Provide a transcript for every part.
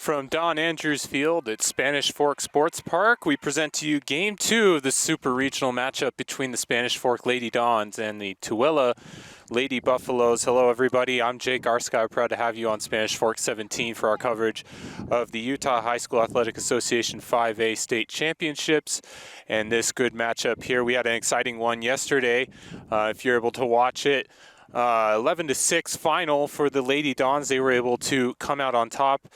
From Don Andrews Field at Spanish Fork Sports Park, we present to you Game 2 of the Super Regional matchup between the Spanish Fork Lady Dons and the Tooele Lady Buffaloes. Hello, everybody. I'm Jake Arskar, proud to have you on Spanish Fork 17 for our coverage of the Utah High School Athletic Association 5A State Championships and this good matchup here. We had an exciting one yesterday. If you're able to watch it, 11-6 final for the Lady Dons. They were able to come out on top.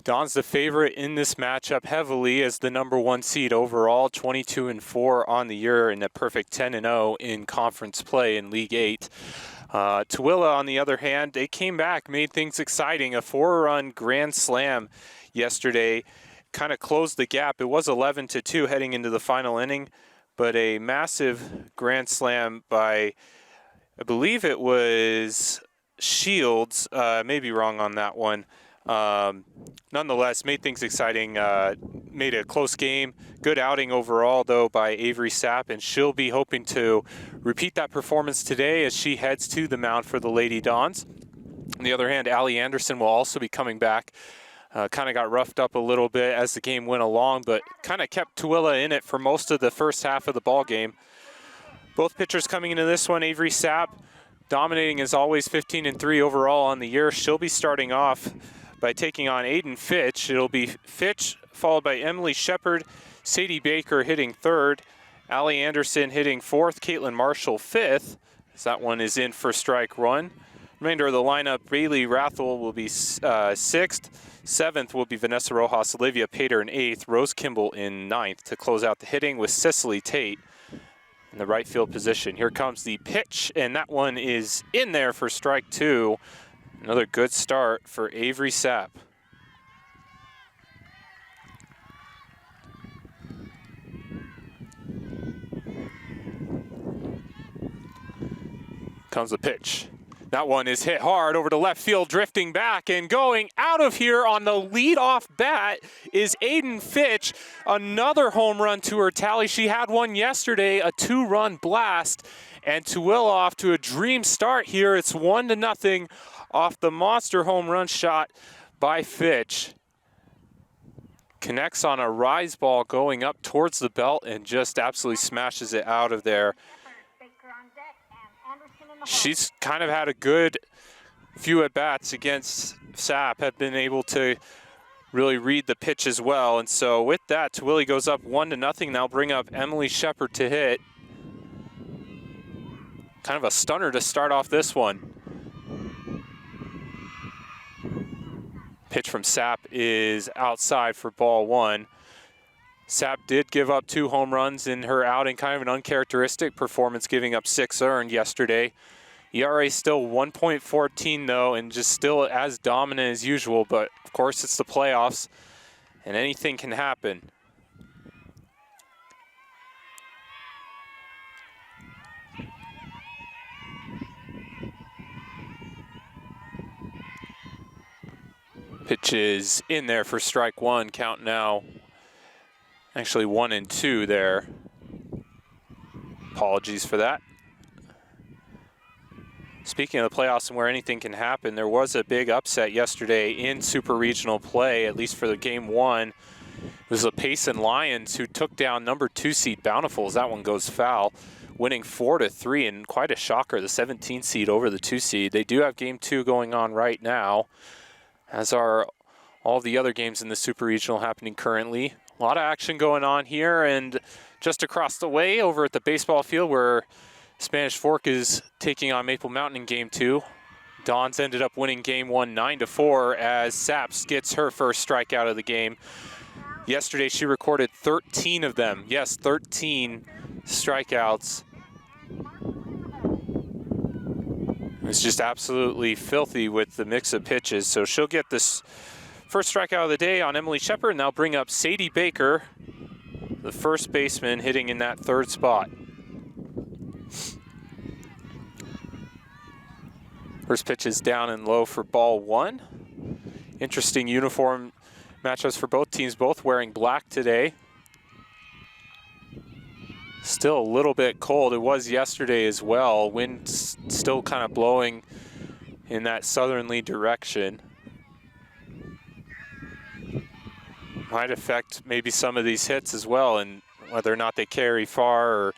Don's the favorite in this matchup heavily as the #1 seed overall, 22-4 on the year and a perfect 10-0 in conference play in League 8. Tooele, on the other hand, they came back, made things exciting. A 4-run grand slam yesterday kind of closed the gap. It was 11-2 heading into the final inning, but a massive grand slam by, I believe it was Shields. May be wrong on that one. Nonetheless, made things exciting, made a close game. Good outing overall, though, by Avery Sapp, and she'll be hoping to repeat that performance today as she heads to the mound for the Lady Dons. On the other hand, Allie Anderson will also be coming back. Kind of got roughed up a little bit as the game went along, but kind of kept Tooele in it for most of the first half of the ball game. Both pitchers coming into this one, Avery Sapp, dominating as always, 15-3 overall on the year. She'll be starting off by taking on Aiden Fitch. It'll be Fitch followed by Emily Shepard, Sadie Baker hitting third, Allie Anderson hitting fourth, Caitlin Marshall fifth, as that one is in for strike one. Remainder of the lineup, Bailey Rathel will be sixth, seventh will be Vanessa Rojas, Olivia Pater in eighth, Rose Kimball in ninth to close out the hitting with Cicely Tate in the right field position. Here comes the pitch, and that one is in there for strike two. Another good start for Avery Sapp. Comes the pitch. That one is hit hard over to left field, drifting back and going out of here on the leadoff bat is Aiden Fitch. Another home run to her tally. She had one yesterday, a 2-run blast, and Tooele off to a dream start here. It's 1-0 off the monster home run shot by Fitch. Connects on a rise ball going up towards the belt and just absolutely smashes it out of there. She's kind of had a good few at-bats against Sapp, have been able to really read the pitch as well. And so with that, Tooele goes up 1-0. Now bring up Emily Shepard to hit. Kind of a stunner to start off this one. Pitch from Sapp is outside for ball one. Sapp did give up 2 home runs in her outing, kind of an uncharacteristic performance, giving up 6 earned yesterday. ERA still 1.14 though, and just still as dominant as usual, but of course it's the playoffs and anything can happen. Pitch is in there for strike one, count now. Actually 1-2 there. Apologies for that. Speaking of the playoffs and where anything can happen, there was a big upset yesterday in Super Regional play, at least for the game one. It was the Payson Lions who took down #2 seed Bountiful as that one goes foul, winning 4-3, and quite a shocker, the 17 seed over the 2 seed. They do have game 2 going on right now, as are all the other games in the Super Regional happening currently. A lot of action going on here, and just across the way over at the baseball field where Spanish Fork is taking on Maple Mountain in game 2. Dons ended up winning game 1 9-4 as Sapp gets her first strikeout of the game. Yesterday she recorded 13 of them. Yes, 13 strikeouts. It's just absolutely filthy with the mix of pitches. So she'll get this first strikeout of the day on Emily Shepard, and they'll bring up Sadie Baker, the first baseman, hitting in that third spot. First pitch is down and low for ball one. Interesting uniform matchups for both teams, both wearing black today. Still a little bit cold. It was yesterday as well. Wind still kind of blowing in that southerly direction. might affect maybe some of these hits as well, and whether or not they carry far, or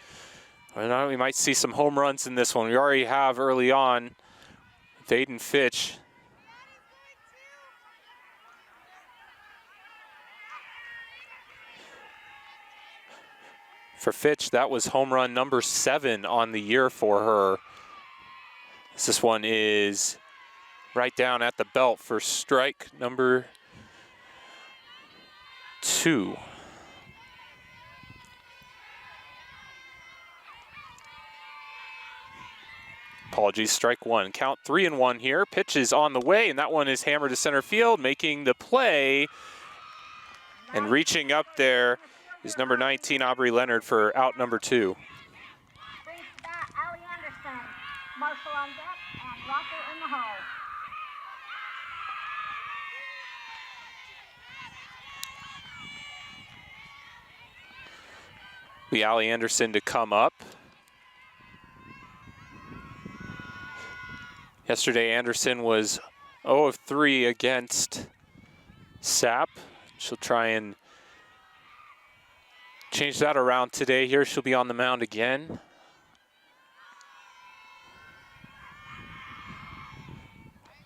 whether or not we might see some home runs in this one. We already have early on with Aiden Fitch. For Fitch, that was home run number 7 on the year for her. This one is right down at the belt for strike number 2. Apologies, strike 1. Count 3-1 here. Pitch is on the way, and that one is hammered to center field, making the play. And reaching up there is number 19, Aubrey Leonard, for out number 2. Brings to bat, Allie Anderson. Marshall on deck and Rocker in the hole. The Allie Anderson to come up. Yesterday, Anderson was 0 of 3 against Sapp. She'll try and change that around today. Here she'll be on the mound again.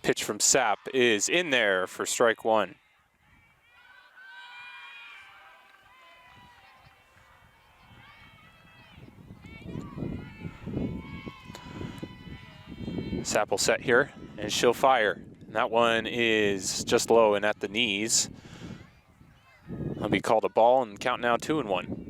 Pitch from Sapp is in there for strike 1. Sapp will set here, and she'll fire. And that one is just low and at the knees. That'll be called a ball, and count now 2-1.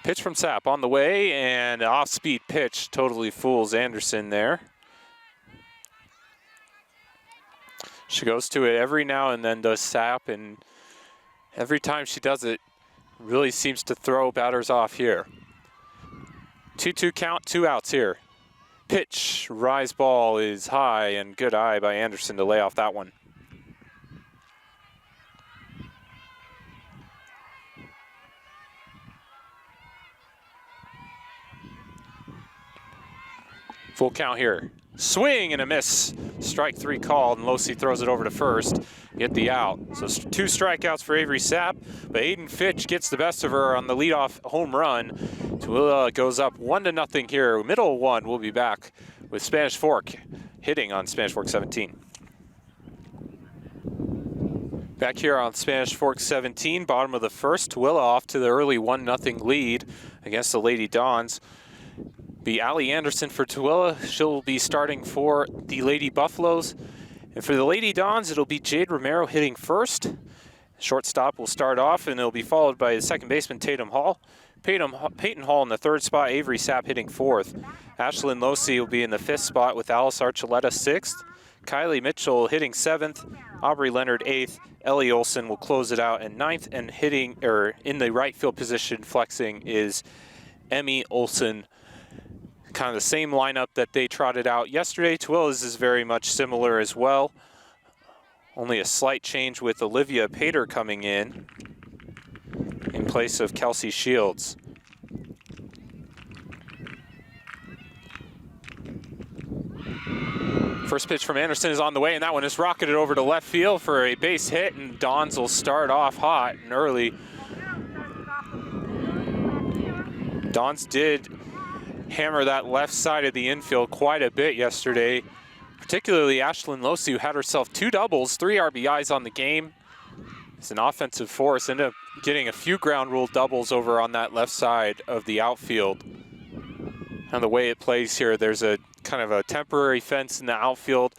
Pitch from Sapp on the way, and off-speed pitch totally fools Anderson there. She goes to it every now and then, does Sapp, and every time she does it, really seems to throw batters off here. 2-2 count, 2 outs here. Pitch, rise ball is high, and good eye by Anderson to lay off that one. Full count here. Swing and a miss. Strike 3 called, and Losi throws it over to first. Get the out. So 2 strikeouts for Avery Sapp, but Aiden Fitch gets the best of her on the leadoff home run. Tooele goes up 1-0 here. Middle 1. We'll be back with Spanish Fork hitting on Spanish Fork 17. Back here on Spanish Fork 17, bottom of the first. Tooele off to the early 1-0 lead against the Lady Dons. Be Allie Anderson for Tooele. She'll be starting for the Lady Buffaloes. And for the Lady Dons, it'll be Jade Romero hitting first. Shortstop will start off, and it'll be followed by the second baseman, Peyton Hall. Peyton Hall in the 3rd spot, Avery Sapp hitting 4th. Ashlyn Losi will be in the 5th spot with Alice Archuleta 6th. Kylie Mitchell hitting 7th. Aubrey Leonard 8th. Ellie Olsen will close it out in 9th, and hitting, or in the right field position, flexing, is Emmy Olsen. Kind of the same lineup that they trotted out yesterday. Tooele's is very much similar as well. Only a slight change with Olivia Pater coming in place of Kelsey Shields. First pitch from Anderson is on the way, and that one is rocketed over to left field for a base hit, and Dons will start off hot and early. Dons did hammer that left side of the infield quite a bit yesterday, particularly Ashlyn Losi, who had herself 2 doubles, 3 RBIs on the game. It's an offensive force, ended up getting a few ground rule doubles over on that left side of the outfield. And the way it plays here, there's a kind of a temporary fence in the outfield.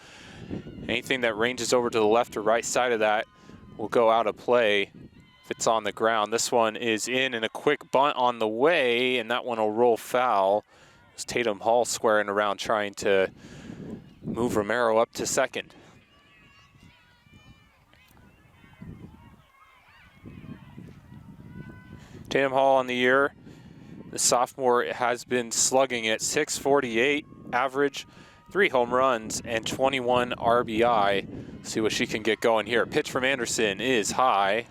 Anything that ranges over to the left or right side of that will go out of play if it's on the ground. This one is in, and a quick bunt on the way, and that one will roll foul. It's Tatum Hall squaring around trying to move Romero up to second. Tatum Hall on the year, the sophomore, has been slugging at .648 average, 3 home runs, and 21 RBI. See what she can get going here. Pitch from Anderson is high.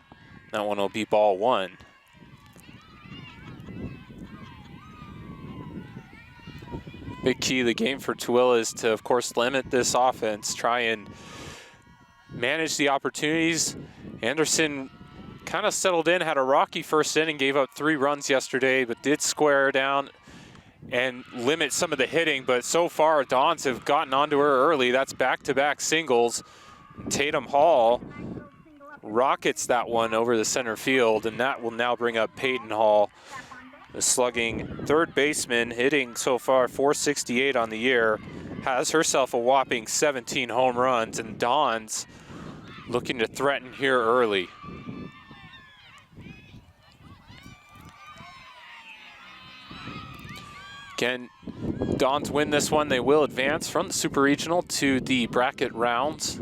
That one will be ball 1. Big key of the game for Tooele is to, of course, limit this offense, try and manage the opportunities. Anderson kind of settled in, had a rocky first inning, gave up 3 runs yesterday, but did square down and limit some of the hitting. But so far, Dons have gotten onto her early. That's back-to-back singles. Tatum Hall rockets that one over the center field, and that will now bring up Peyton Hall, the slugging third baseman, hitting so far .468 on the year, has herself a whopping 17 home runs, and Dons looking to threaten here early. Again, Dons win this one, they will advance from the Super Regional to the bracket rounds.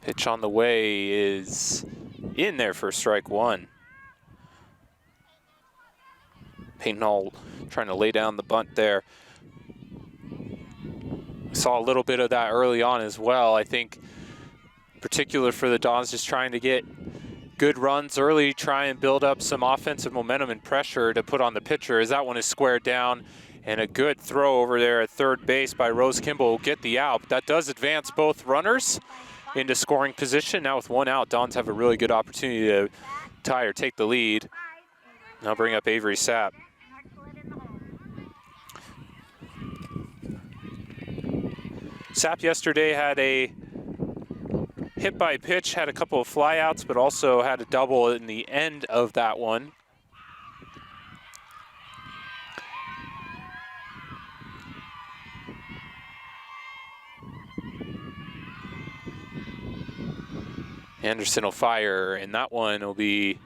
Pitch on the way is in there for strike 1. Peyton Hall trying to lay down the bunt there. Saw a little bit of that early on as well. I think in particular for the Dons, just trying to get good runs early, try and build up some offensive momentum and pressure to put on the pitcher, as that one is squared down, and a good throw over there at third base by Rose Kimball will get the out. But that does advance both runners into scoring position. Now with 1 out, Dons have a really good opportunity to tie or take the lead. Now bring up Avery Sapp. Sapp yesterday had a hit by pitch, had a couple of flyouts, but also had a double in the end of that one. Anderson will fire, and that one will be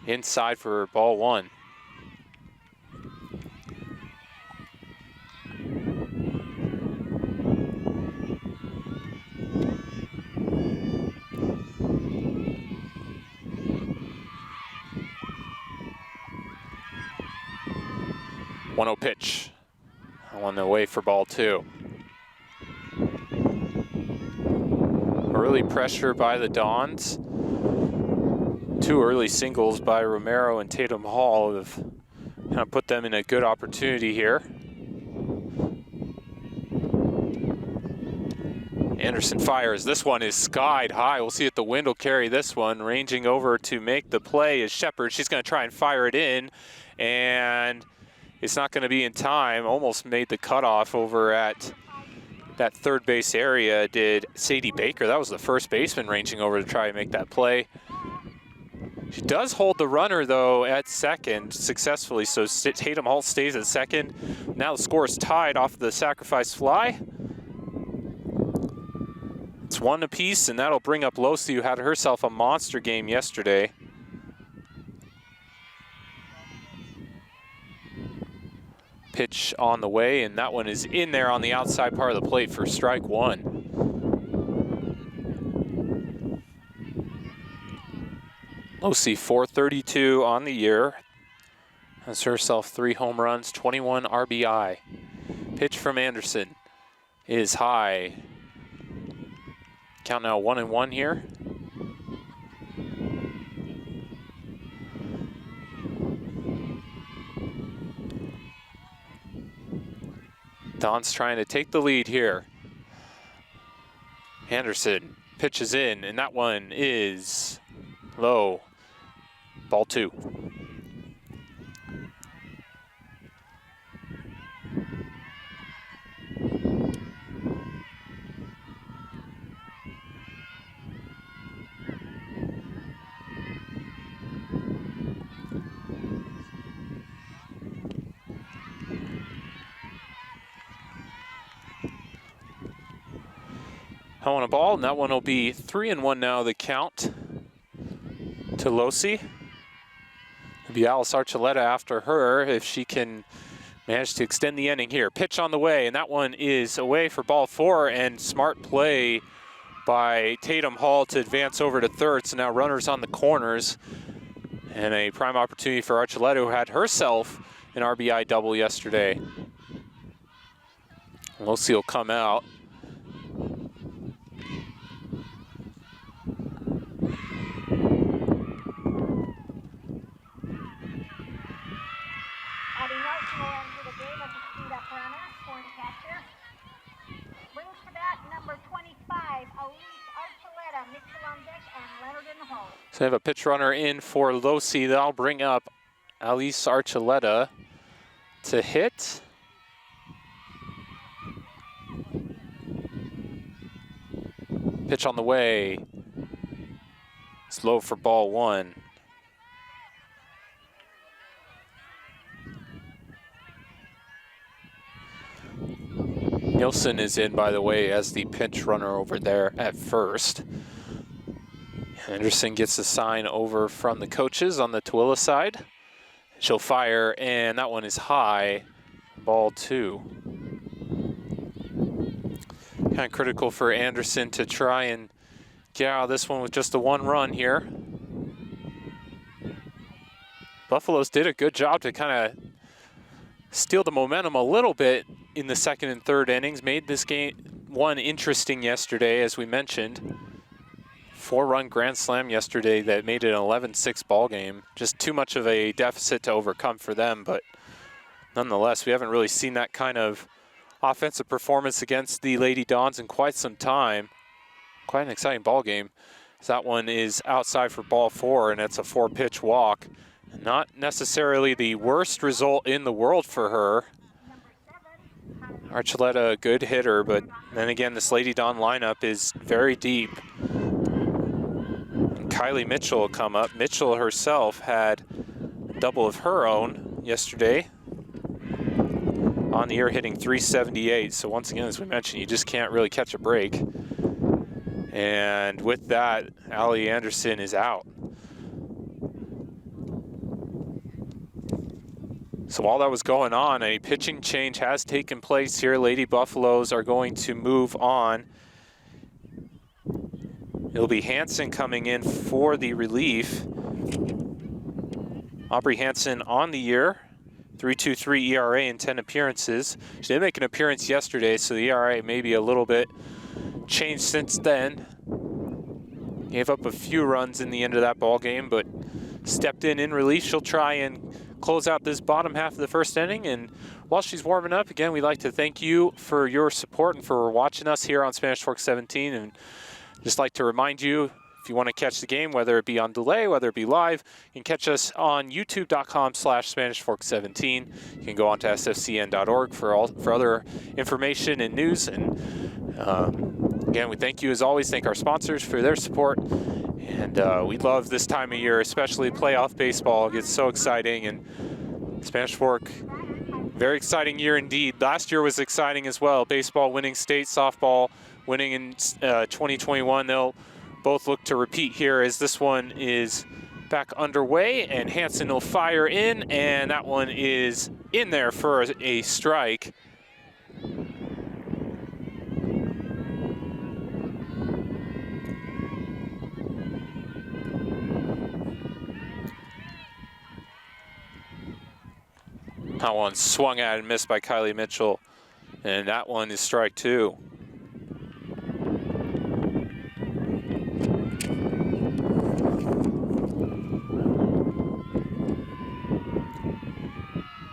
inside for ball 1. .1-0 pitch. On the way for ball 2. Early pressure by the Dons. 2 early singles by Romero and Tatum Hall have kind of put them in a good opportunity here. Anderson fires. This one is skied high. We'll see if the wind will carry this one. Ranging over to make the play is Shepard. She's going to try and fire it in, and it's not going to be in time. Almost made the cutoff over at that third base area did Sadie Baker. That was the first baseman ranging over to try and make that play. She does hold the runner, though, at second successfully, so Tatum Hall stays at second. Now the score is tied off the sacrifice fly. It's 1 apiece, and that'll bring up Losi, who had herself a monster game yesterday. Pitch on the way, and that one is in there on the outside part of the plate for strike 1. Losi, .432 on the year. Has herself 3 home runs, 21 RBI. Pitch from Anderson is high. Count now 1-1 here. Don's trying to take the lead here. Anderson pitches in, and that one is low. Ball 2. On a ball, and that one will be 3-1 now, the count to Losi. It'll be Alice Archuleta after her if she can manage to extend the inning here. Pitch on the way, and that one is away for ball 4, and smart play by Tatum Hall to advance over to third. So now runners on the corners, and a prime opportunity for Archuleta, who had herself an RBI double yesterday. Losi will come out. Nelson will enter the game as a speed-up runner, scoring catcher. Brings to bat number 25, Elise Archuleta, Mitchell on deck, and Leonard in the hole. So they have a pitch runner in for Losi. That'll bring up Elise Archuleta to hit. Pitch on the way. It's low for ball one. Nielsen is in, by the way, as the pinch runner over there at first. Anderson gets a sign over from the coaches on the Tooele side. She'll fire, and that one is high. Ball two. Kind of critical for Anderson to try and get out of this one with just a one run here. Buffaloes did a good job to kind of steal the momentum a little bit in the second and third innings. Made this game one interesting yesterday, as we mentioned. 4-run grand slam yesterday that made it an 11-6 ball game. Just too much of a deficit to overcome for them, but nonetheless, we haven't really seen that kind of offensive performance against the Lady Dons in quite some time. Quite an exciting ball game. That one is outside for ball four, and it's a 4-pitch walk. Not necessarily the worst result in the world for her. Archuleta, a good hitter, but then again, this Lady Don lineup is very deep. And Kylie Mitchell will come up. Mitchell herself had a double of her own yesterday. On the year hitting 378. So once again, as we mentioned, you just can't really catch a break. And with that, Allie Anderson is out. So while that was going on, a pitching change has taken place here. Lady Buffaloes are going to move on. It'll be Hansen coming in for the relief. Aubrey Hansen on the year. 3.23 ERA in 10 appearances. She did make an appearance yesterday, so the ERA may be a little bit changed since then. Gave up a few runs in the end of that ball game, but stepped in relief. She'll try and close out this bottom half of the first inning. And while she's warming up, again, we'd like to thank you for your support and for watching us here on Spanish Fork 17. And just like to remind you, if you want to catch the game, whether it be on delay, whether it be live, you can catch us on youtube.com/SpanishFork17. You can go on to sfcn.org for other information and news. And again, we thank you as always. Thank our sponsors for their support. And we love this time of year, especially playoff baseball. It gets so exciting. And Spanish Fork, very exciting year indeed. Last year was exciting as well. Baseball winning state, softball winning in 2021. They'll both look to repeat here as this one is back underway, and Hansen will fire in, and that one is in there for a strike. That one swung at and missed by Kylie Mitchell, and that one is strike two.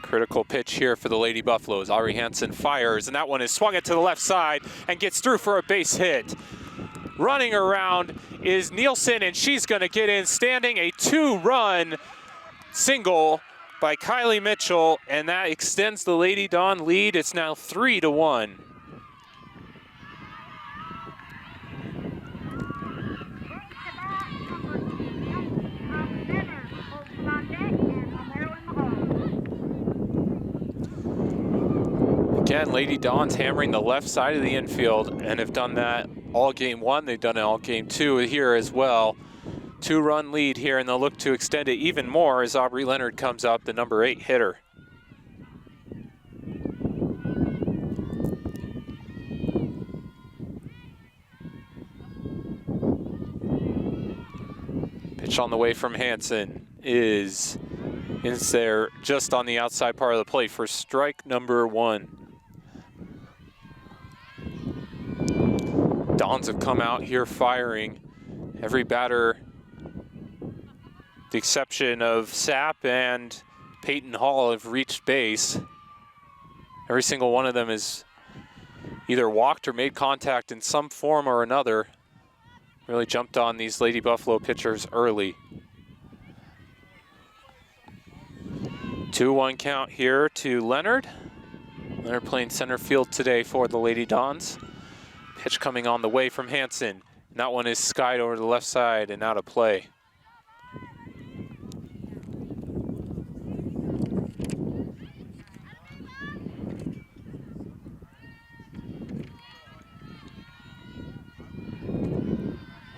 Critical pitch here for the Lady Buffaloes. Aubrey Hansen fires, and that one is swung it to the left side and gets through for a base hit. Running around is Nielsen, and she's going to get in standing. A 2-run single by Kylie Mitchell, and that extends the Lady Don lead. It's now 3-1. Again, Lady Don's hammering the left side of the infield and have done that all game one. They've done it all game two here as well. 2-run lead here, and they'll look to extend it even more as Aubrey Leonard comes up, the number 8 hitter. Pitch on the way from Hansen is in there just on the outside part of the plate for strike number 1. Dons have come out here firing. Every batter, the exception of Sapp and Peyton Hall have reached base. Every single one of them has either walked or made contact in some form or another. Really jumped on these Lady Buffalo pitchers early. 2-1 count here to Leonard. Leonard playing center field today for the Lady Dons. Pitch coming on the way from Hansen. And that one is skied over to the left side and out of play.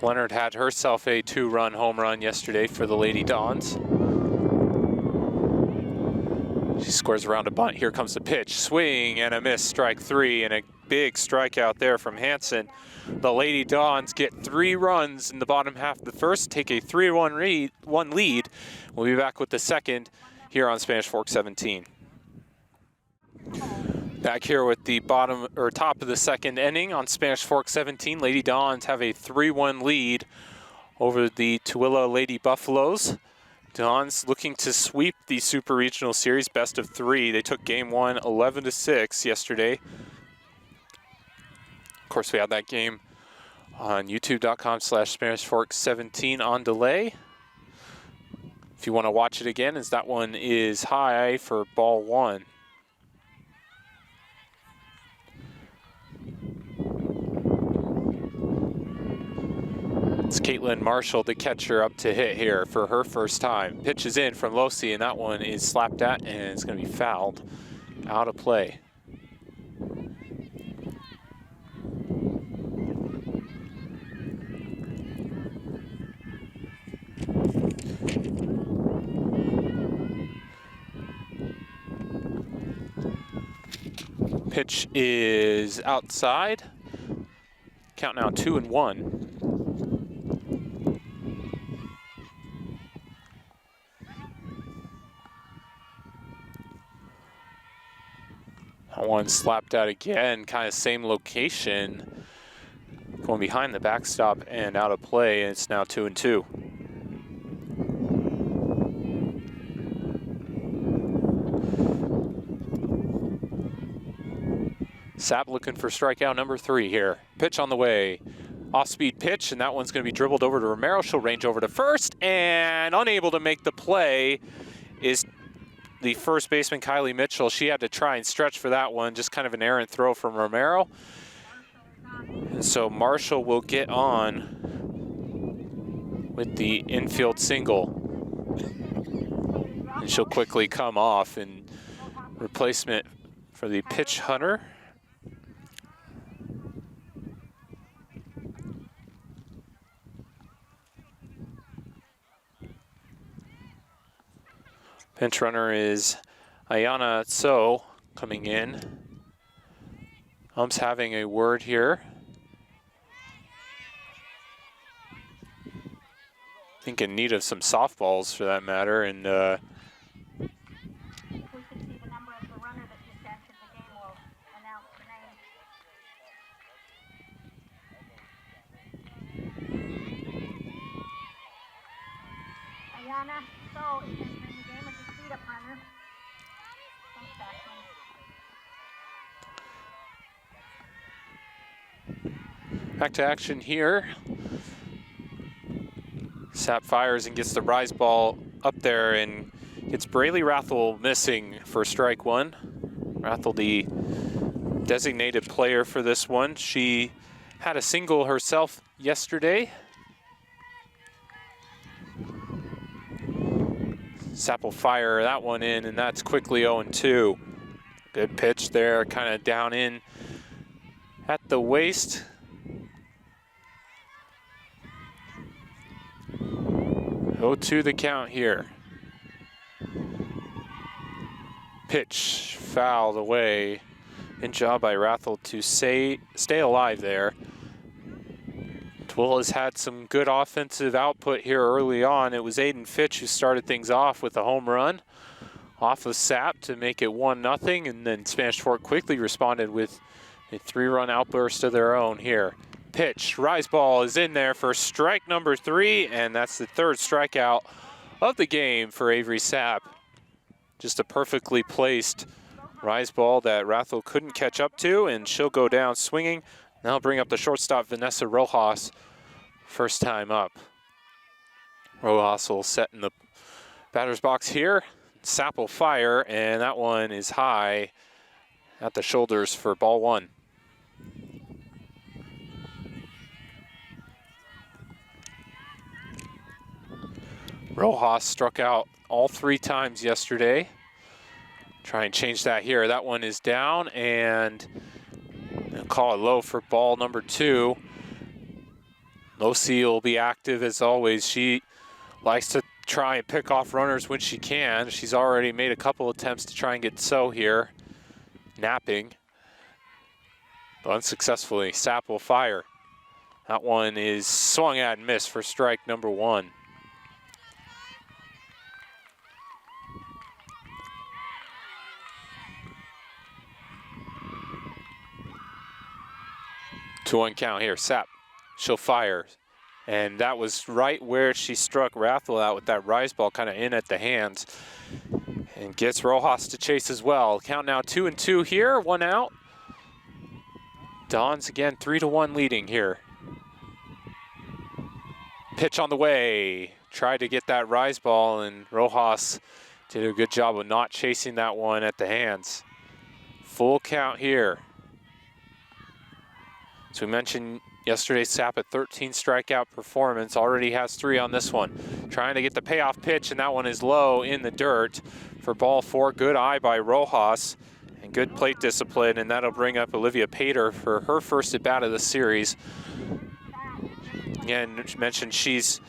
Leonard had herself a 2-run home run yesterday for the Lady Dons. She squares around a bunt. Here comes the pitch. Swing and a miss, strike 3, and a big strikeout there from Hansen. The Lady Dons get 3 runs in the bottom half of the first, take a 3-1 lead. We'll be back with the second here on Spanish Fork 17. Back here with the top of the second inning on Spanish Fork 17. Lady Dons have a 3-1 lead over the Tooele Lady Buffaloes. Dons looking to sweep the Super Regional Series best of 3. They took game 1 11-6 yesterday. Of course, we had that game on youtube.com/SpanishFork17 on delay. If you want to watch it again, as that one is high for ball 1. It's Caitlin Marshall, the catcher, up to hit here for her first time. Pitch is in from Losi, and that one is slapped at, and it's going to be fouled out of play. Pitch is outside. Count now 2-1. That one slapped out again, kind of same location. Going behind the backstop and out of play, and it's now 2-2. Sapp looking for strikeout number 3 here. Pitch on the way. Off-speed pitch, and that one's going to be dribbled over to Romero. She'll range over to first, and unable to make the play is the first baseman, Kylie Mitchell. She had to try and stretch for that one, just kind of an errant throw from Romero. And so Marshall will get on with the infield single. And she'll quickly come off in replacement for the pitch hunter. Pinch runner is Ayana So coming in. Ump's having a word here. I think in need of some softballs for that matter, and We can see the number of the runner that just entered the game. Will announce the name. Ayana So is entering the game as a speed-up runner. back to action here. Sapp fires and gets the rise ball up there and gets Braylee Rathel missing for strike 1. Rathel, the designated player for this one. She had a single herself yesterday. Sapp will fire that one in, and that's quickly 0-2. Good pitch there, kind of down in at the waist. To the count here. Pitch fouled away. Good job by Rathel to stay alive there. Tooele has had some good offensive output here early on. It was Aiden Fitch who started things off with a home run off of Sapp to make it 1-0, and then Spanish Fork quickly responded with a 3-run outburst of their own here. Pitch, rise ball is in there for strike number 3, and that's the 3rd strikeout of the game for Avery Sapp. Just a perfectly placed rise ball that Rathel couldn't catch up to, and she'll go down swinging. Now bring up the shortstop, Vanessa Rojas, first time up. Rojas will set in the batter's box here. Sapp will fire, and that one is high at the shoulders for ball one. Rojas struck out all 3 times yesterday. Try and change that here. That one is down, and call it low for ball number 2. Losi will be active as always. She likes to try and pick off runners when she can. She's already made a couple attempts to try and get So here, napping, but unsuccessfully. Sapp will fire. That one is swung at and missed for strike number 1. Two one count here. Sapp, she'll fire. And that was right where she struck Rathel out with that rise ball, kind of in at the hands. And gets Rojas to chase as well. Count now 2-2 here, 1 out. Dons again 3-1 leading here. Pitch on the way. Tried to get that rise ball, and Rojas did a good job of not chasing that one at the hands. Full count here. As we mentioned yesterday, Sapp at 13 strikeout performance, already has 3 on this one. Trying to get the payoff pitch, and that one is low in the dirt for ball 4. Good eye by Rojas and good plate discipline, and that'll bring up Olivia Pater for her first at bat of the series. Again, mentioned she's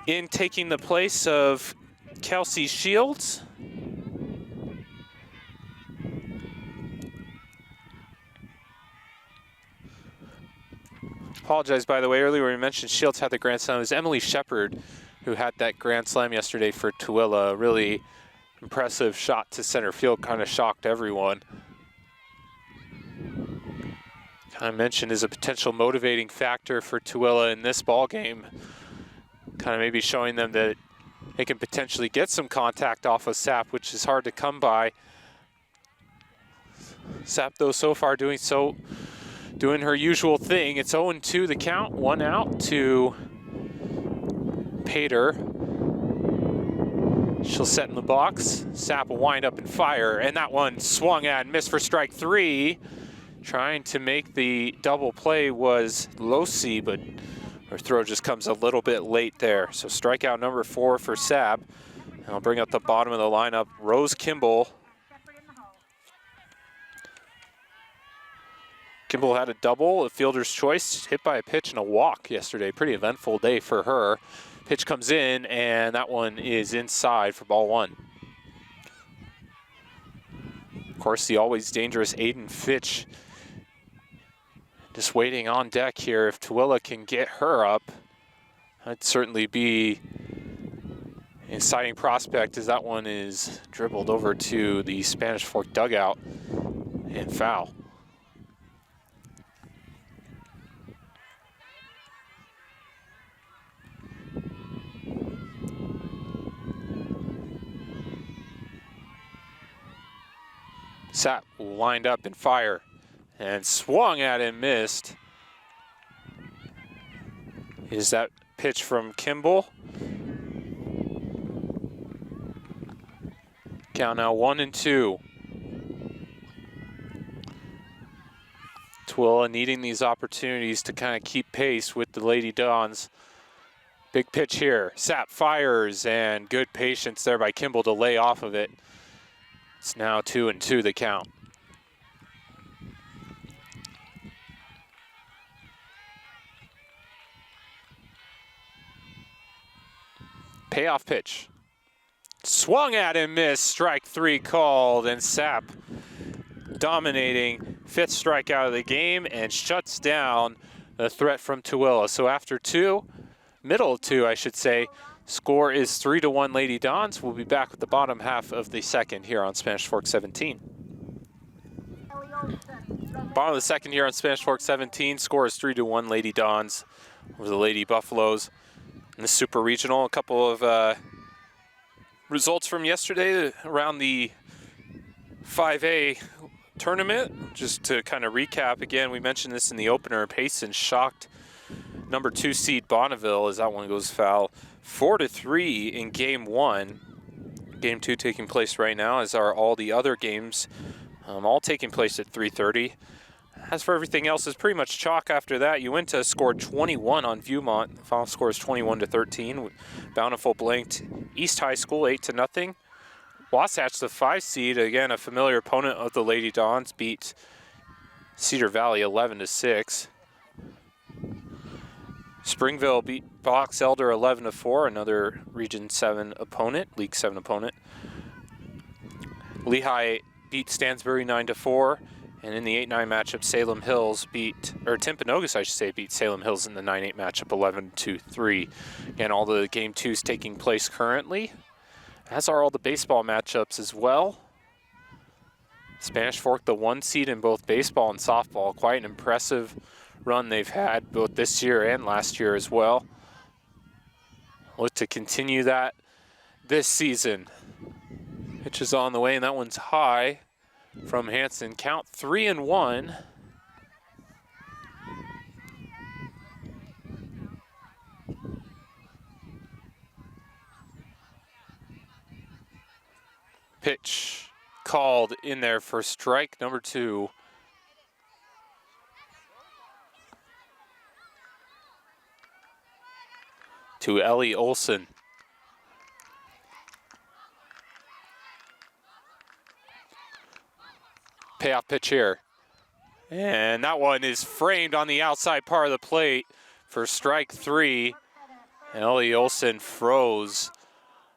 in taking the place of Kelsey Shields. Apologize, by the way, earlier we mentioned Shields had the grand slam. It was Emily Shepard who had that grand slam yesterday for Tooele. Really impressive shot to center field, kind of shocked everyone. Kind of mentioned is a potential motivating factor for Tooele in this ball game. Kind of maybe showing them that they can potentially get some contact off of Sapp, which is hard to come by. Sapp, though, so far doing her usual thing. It's 0-2 the count, 1 out to Pater. She'll set in the box. Sapp will wind up and fire, and that one swung at and missed for strike 3. Trying to make the double play was Losi, but her throw just comes a little bit late there. So strikeout number 4 for Sapp. And I'll bring up the bottom of the lineup, Rose Kimball. Kimball had a double, a fielder's choice, hit by a pitch and a walk yesterday. Pretty eventful day for her. Pitch comes in, and that one is inside for ball 1. Of course, the always dangerous Aiden Fitch just waiting on deck here. If Tooele can get her up, that'd certainly be an exciting prospect, as that one is dribbled over to the Spanish Fork dugout and foul. Sapp will wind up and fire, and swung at and missed. Is that pitch from Kimball? Count now 1-2. Tooele needing these opportunities to kind of keep pace with the Lady Dons. Big pitch here. Sapp fires, and good patience there by Kimball to lay off of it. It's now 2-2 the count. Payoff pitch. Swung at and missed. Strike 3 called, and Sapp dominating. 5th strikeout of the game, and shuts down the threat from Tooele. So after 2, middle of 2, I should say, score is 3-1 Lady Dons. We'll be back with the bottom half of the second here on Spanish Fork 17. Bottom of the second here on Spanish Fork 17. Score is 3-1 Lady Dons over the Lady Buffaloes in the Super Regional. A couple of results from yesterday around the 5A tournament. Just to kind of recap again, we mentioned this in the opener. Payson shocked number 2 seed Bonneville as that one goes foul 4-3 in game 1. Game 2 taking place right now, as are all the other games, all taking place at 3:30. As for everything else, it's pretty much chalk after that. Uinta scored 21 on Viewmont. The final score is 21-13. Bountiful blanked East High School 8-0. Wasatch, the 5 seed, again a familiar opponent of the Lady Dons, beat Cedar Valley 11-6. Springville beat Box Elder 11-4, another Region 7 opponent, League 7 opponent. Lehigh beat Stansbury 9-4, and in the 8-9 matchup, Salem Hills Timpanogos, I should say, beat Salem Hills in the 9-8 matchup 11-3. Again, all the game 2s taking place currently, as are all the baseball matchups as well. Spanish Fork, the 1 seed in both baseball and softball, quite an impressive run they've had both this year and last year as well. Look to continue that this season. Pitch is on the way, and that one's high from Hanson. Count 3-1. Pitch called in there for strike number 2. To Ellie Olson. Payoff pitch here. And that one is framed on the outside part of the plate for strike 3. And Ellie Olson froze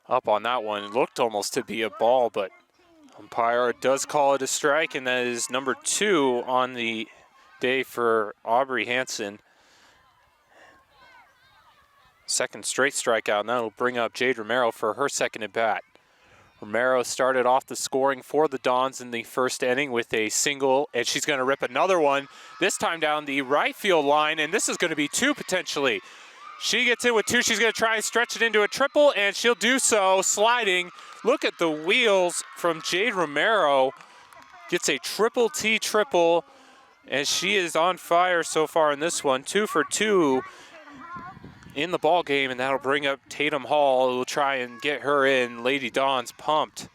up on that one. It looked almost to be a ball, but umpire does call it a strike, and that is number 2 on the day for Aubrey Hanson. Second straight strikeout, and that'll bring up Jade Romero for her second at bat. Romero started off the scoring for the Dons in the first inning with a single, and she's going to rip another one, this time down the right field line, and this is going to be 2 potentially. She gets in with 2. She's going to try and stretch it into a triple, and she'll do so, sliding. Look at the wheels from Jade Romero. Gets a triple T triple, and she is on fire so far in this one. 2 for 2 in the ball game, and that'll bring up Tatum Hall, who will try and get her in. Lady Dons pumped.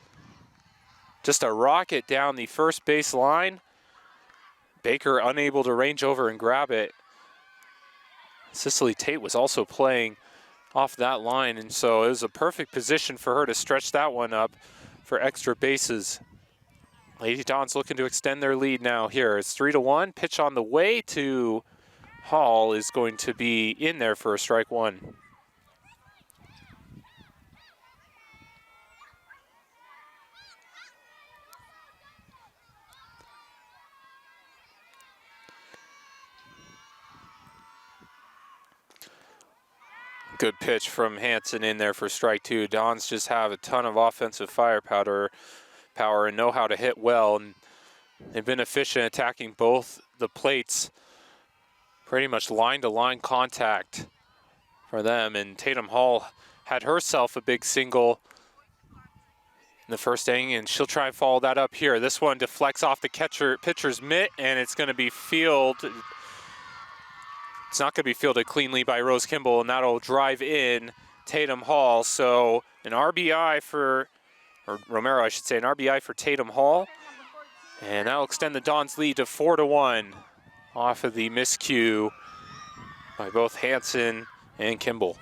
Just a rocket down the first base line. Baker unable to range over and grab it. Cicely Tate was also playing off that line, and so it was a perfect position for her to stretch that one up for extra bases. Lady Dons looking to extend their lead now here. It's 3-1. Pitch on the way to Hall is going to be in there for a strike 1. Good pitch from Hanson in there for strike 2. Dons just have a ton of offensive firepower and know how to hit well, and they've been efficient attacking both the plates. Pretty much line-to-line contact for them, and Tatum Hall had herself a big single in the first inning, and she'll try and follow that up here. This one deflects off the pitcher's mitt, and it's going to be fielded. It's not going to be fielded cleanly by Rose Kimball, and that'll drive in Tatum Hall. So an RBI for, or Romero, I should say, an RBI for Tatum Hall, and that'll extend the Dons' lead to 4-1. Off of the miscue by both Hanson and Kimball.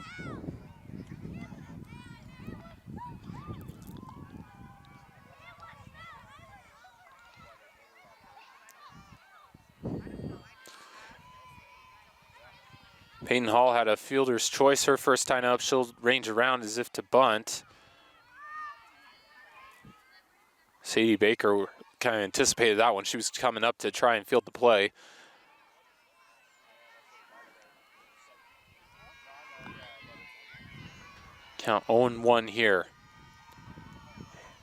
Peyton Hall had a fielder's choice her first time up. She'll range around as if to bunt. Sadie Baker kind of anticipated that one. She was coming up to try and field the play. Count 0-1 here.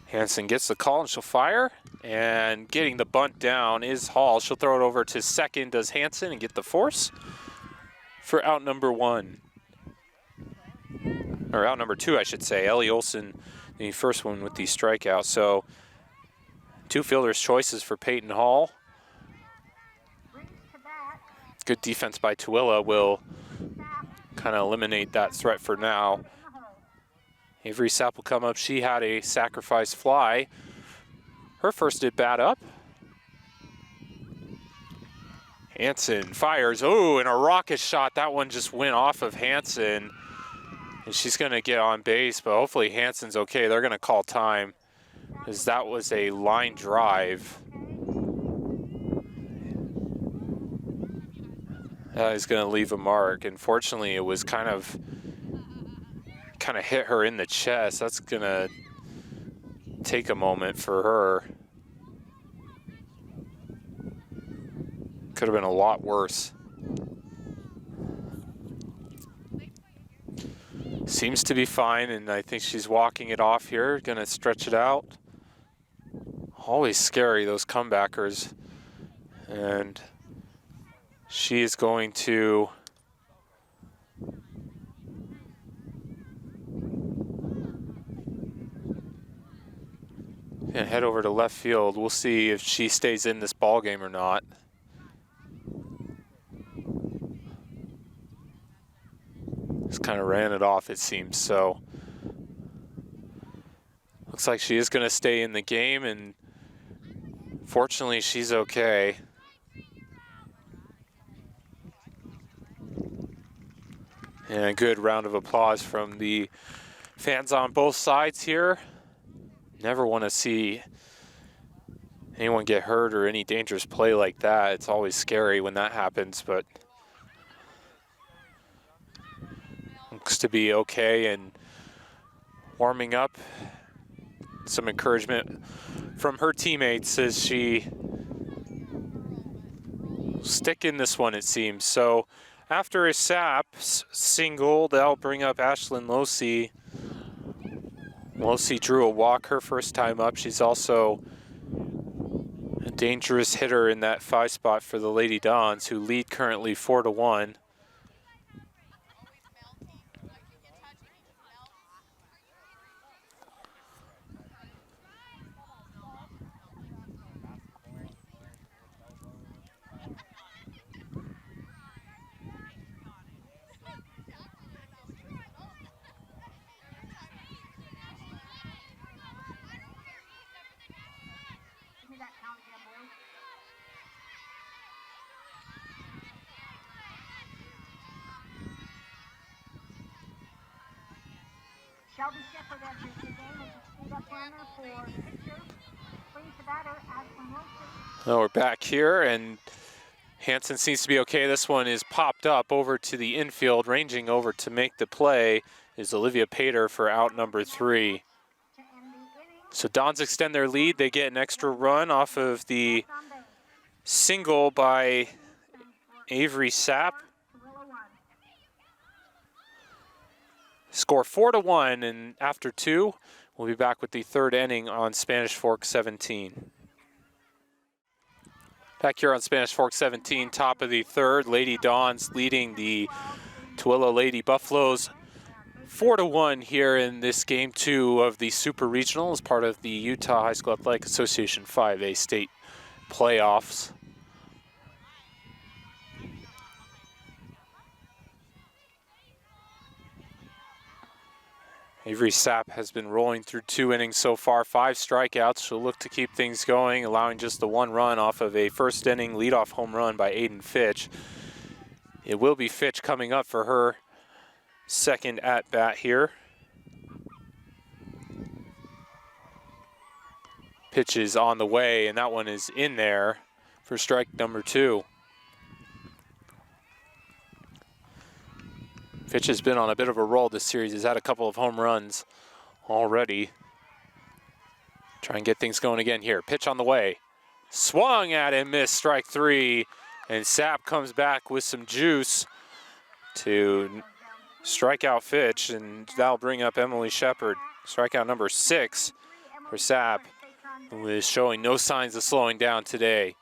Hanson gets the call and she'll fire. And getting the bunt down is Hall. She'll throw it over to second, does Hanson, and get the force for out number 1. Or out number 2, I should say. Ellie Olson the first one with the strikeout. So 2 fielders' choices for Peyton Hall. Good defense by Tooele will kind of eliminate that threat for now. Avery Sapp will come up. She had a sacrifice fly. Her first at bat up. Hansen fires. Oh, and a rocket shot. That one just went off of Hansen. And she's going to get on base, but hopefully Hansen's okay. They're going to call time, because that was a line drive. That is going to leave a mark. Unfortunately, it was kind of hit her in the chest. That's going to take a moment for her. Could have been a lot worse. Seems to be fine, and I think she's walking it off here. Going to stretch it out. Always scary, those comebackers. And she is going to head over to left field. We'll see if she stays in this ball game or not. Just kind of ran it off, it seems. So looks like she is going to stay in the game, and fortunately she's okay. And a good round of applause from the fans on both sides here. Never want to see anyone get hurt or any dangerous play like that. It's always scary when that happens, but looks to be okay and warming up. Some encouragement from her teammates as she stick in this one, it seems. So after a Sapp single, they'll bring up Ashlyn Losey. Losey drew a walk her first time up. She's also a dangerous hitter in that 5 spot for the Lady Dons, who lead currently 4-1. Shelby Shepherd enters the game as a speed-up runner for pitcher. Brings the batter, Ashlyn Losey. Well, we're back here, and Hansen seems to be okay. This one is popped up over to the infield. Ranging over to make the play is Olivia Pater for out number 3. So Dons extend their lead. They get an extra run off of the single by Avery Sapp. Score 4-1, and after 2, we'll be back with the 3rd inning on Spanish Fork 17. Back here on Spanish Fork 17, top of the 3rd, Lady Dons leading the Tooele Lady Buffaloes 4-1 here in this game 2 of the Super Regional as part of the Utah High School Athletic Association 5A state playoffs. Avery Sapp has been rolling through 2 innings so far, 5 strikeouts. She'll look to keep things going, allowing just the 1 run off of a first inning leadoff home run by Aiden Fitch. It will be Fitch coming up for her second at-bat here. Pitch is on the way, and that one is in there for strike number 2. Fitch has been on a bit of a roll this series. He's had a couple of home runs already. Try and get things going again here. Pitch on the way. Swung at and missed, strike 3. And Sapp comes back with some juice to strike out Fitch, and that'll bring up Emily Shepard. Strikeout number 6 for Sapp, who is showing no signs of slowing down today.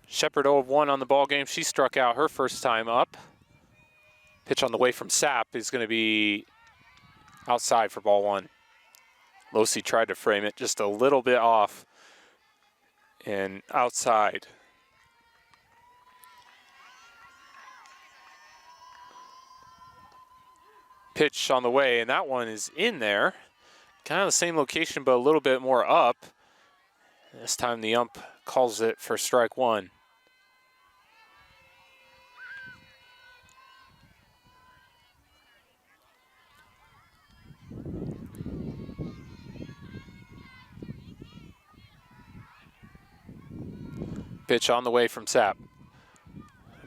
Shepard 0 of 1 on the ball game. She struck out her first time up. Pitch on the way from Sapp is going to be Outside for ball one. Losi tried to frame it just a little bit off and outside. Pitch on the way, and that one is in there. Kind of the same location, but a little bit more up. This time the ump calls it for strike one. Pitch on the way from Sapp.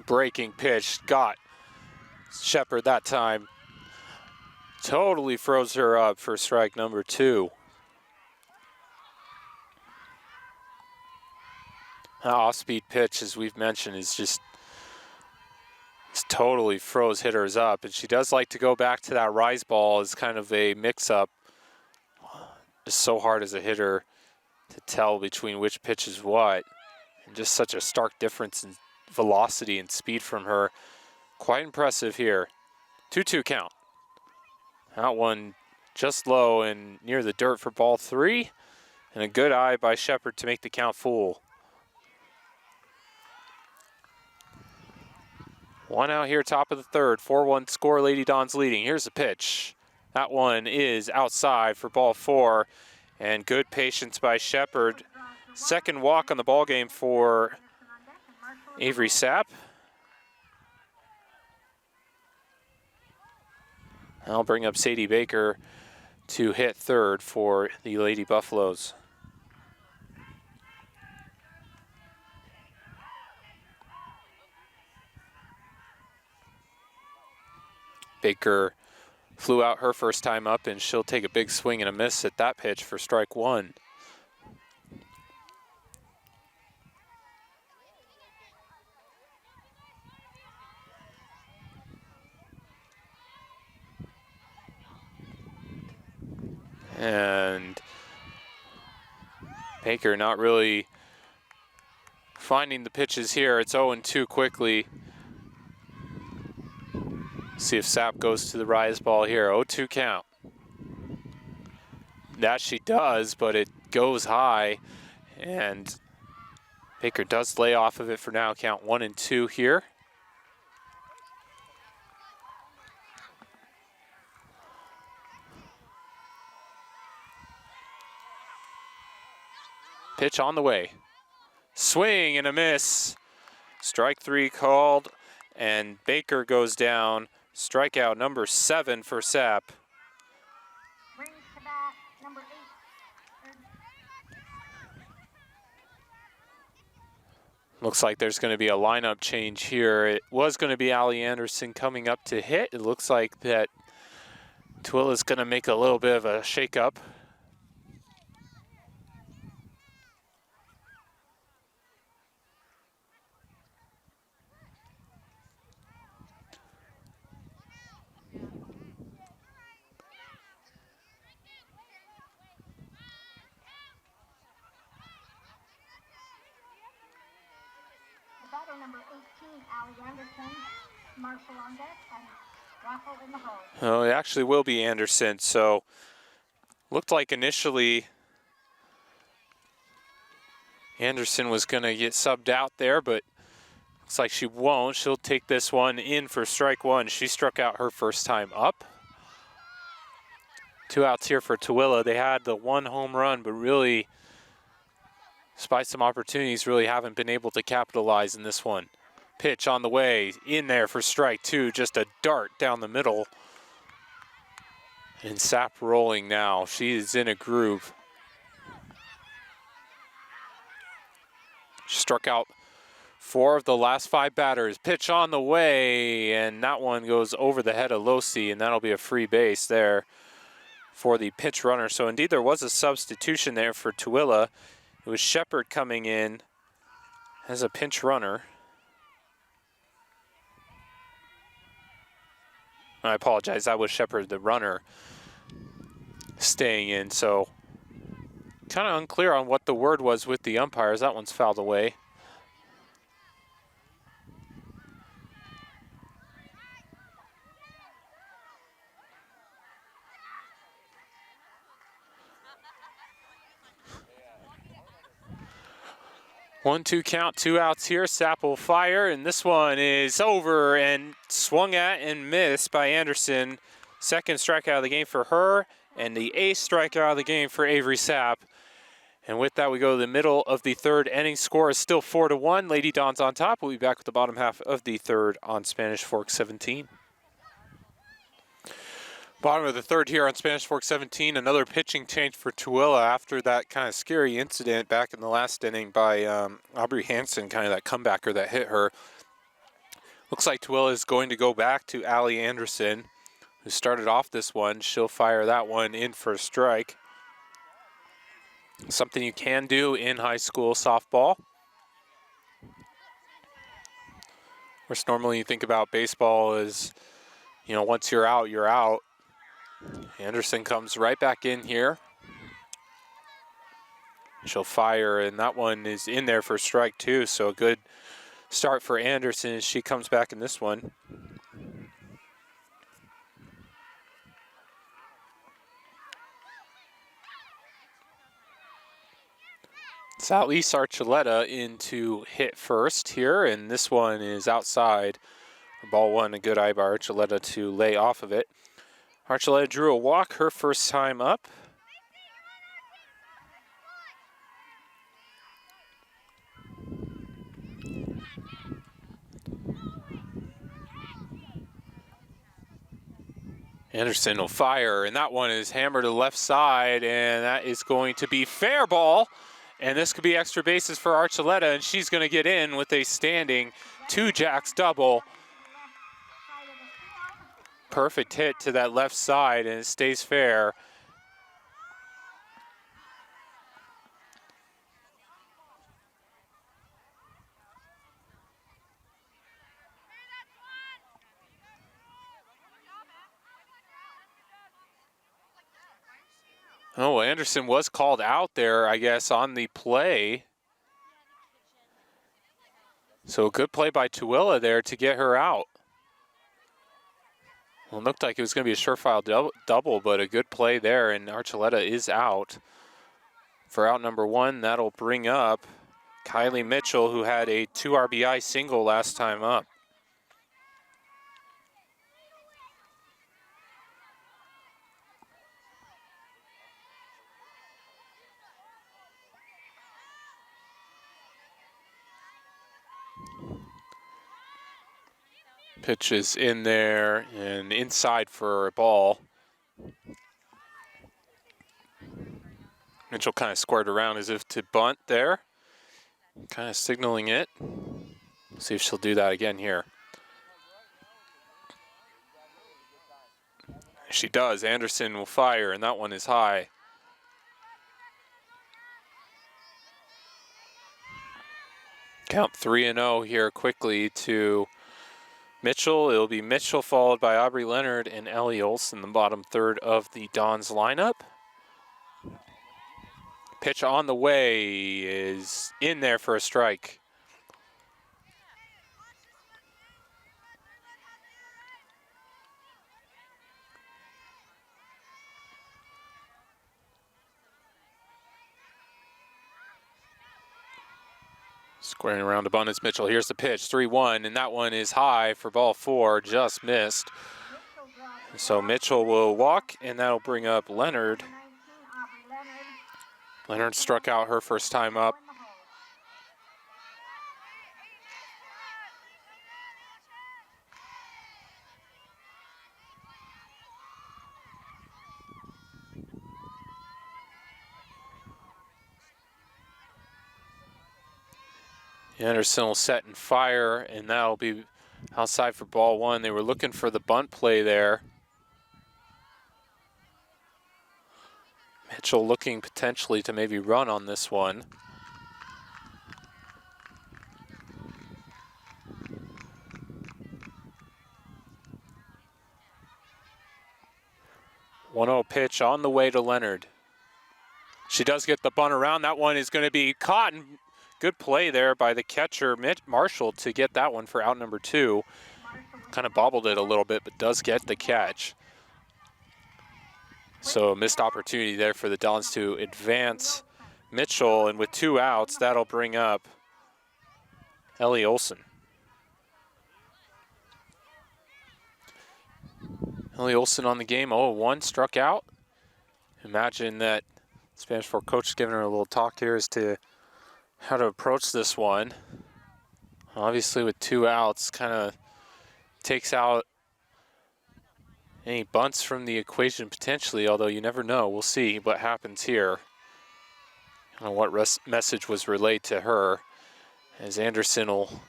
Breaking pitch, got Shepard that time. Totally froze her up for strike number two. That off-speed pitch, as we've mentioned, is just totally froze hitters up. And she does like to go back to that rise ball as kind of a mix-up. Just so hard as a hitter to tell between which pitch is what. And just such a stark difference in velocity and speed from her. Quite impressive here. 2-2 count. That one just low and near the dirt for ball three. And a good eye by Shepard to make the count full. One out here, top of the third. 4-1 score, Lady Dons leading. Here's the pitch. That one is outside for ball four. And good patience by Shepard. Second walk on the ball game for Avery Sapp. I'll bring up Sadie Baker to hit third for the Lady Buffaloes. Baker flew out her first time up, and she'll take a big swing and a miss at that pitch for strike one. And Baker not really finding the pitches here. It's 0-2 quickly. See if Sapp goes to the rise ball here. 0-2 count. That she does, but it goes high. And Baker does lay off of it for now. Count 1-2 here. Pitch on the way. Swing and a miss. Strike three called, and Baker goes down. Strikeout number 7 for Sapp. Brings to bat number 8. Looks like there's going to be a lineup change here. It was going to be Allie Anderson coming up to hit. It looks like that Tooele is going to make a little bit of a shakeup. Number 18, Allie Anderson, Marshall on deck, and Raffle in the hole. Oh, it actually will be Anderson. So looked like initially Anderson was going to get subbed out there, but looks like she won't. She'll take this one in for strike one. She struck out her first time up. 2 outs here for Tooele. They had the 1 home run, but really, despite some opportunities, really haven't been able to capitalize in this one. Pitch on the way, in there for strike two, just a dart down the middle. And Sapp rolling now. She is in a groove. Struck out 4 of the last 5 batters. Pitch on the way, and that one goes over the head of Losi, and that'll be a free base there for the pitch runner. So indeed there was a substitution there for Tooele. It was Shepard coming in as a pinch runner. I apologize, that was Shepard, the runner, staying in. So kind of unclear on what the word was with the umpires. That one's fouled away. 1-2 count, 2 outs here. Sapp will fire, and this one is over and swung at and missed by Anderson. Second strikeout of the game for her, and the 8th strikeout of the game for Avery Sapp. And with that, we go to the middle of the third inning. Score is still 4-1. Lady Dons on top. We'll be back with the bottom half of the third on Spanish Fork 17. Bottom of the third here on Spanish Fork 17. Another pitching change for Tooele after that kind of scary incident back in the last inning by Aubrey Hansen, kind of that comebacker that hit her. Looks like Tooele is going to go back to Allie Anderson, who started off this one. She'll fire that one in for a strike. Something you can do in high school softball. Of course, normally you think about baseball as, you know, once you're out, you're out. Anderson comes right back in here. She'll fire, and that one is in there for strike two, so a good start for Anderson as she comes back in this one. It's Alice Archuleta in to hit first here, and this one is outside. Ball one, a good eye by Archuleta to lay off of it. Archuleta drew a walk her first time up. Anderson will fire, and that one is hammered to the left side, and that is going to be fair ball. And this could be extra bases for Archuleta, and she's going to get in with a standing 2-jacks double. Perfect hit to that left side, and it stays fair. Oh, Anderson was called out there, I guess, on the play. So a good play by Tooele there to get her out. Well, it looked like it was going to be a surefire double, but a good play there, and Archuleta is out. For out number one, that'll bring up Kylie Mitchell, who had a 2 RBI single last time up. Pitch is in there and inside for a ball. Mitchell kind of squared around as if to bunt there. Kind of signaling it. See if she'll do that again here. She does. Anderson will fire, and that one is high. Count 3-0 here quickly to Mitchell. It'll be Mitchell followed by Aubrey Leonard and Ellie Olson, the bottom third of the Dons lineup. Pitch on the way is in there for a strike. Squaring around to Abundance Mitchell. Here's the pitch, 3-1, and that one is high for ball 4, just missed. So Mitchell will walk, and that'll bring up Leonard. Leonard struck out her first time up. Anderson will set and fire, and that'll be outside for ball 1. They were looking for the bunt play there. Mitchell looking potentially to maybe run on this one. One-0 pitch on the way to Leonard. She does get the bunt around. That one is going to be caught, and good play there by the catcher, Marshall, to get that one for out number 2. Kind of bobbled it a little bit, but does get the catch. So a missed opportunity there for the Dons to advance Mitchell, and with 2 outs, that'll bring up Ellie Olson. Ellie Olson on the game, 0-1, struck out. Imagine that Spanish Fork coach is giving her a little talk here as to how to approach this one. Obviously with 2 outs, kind of takes out any bunts from the equation potentially, although you never know. We'll see what happens here. I don't know what message was relayed to her as Anderson will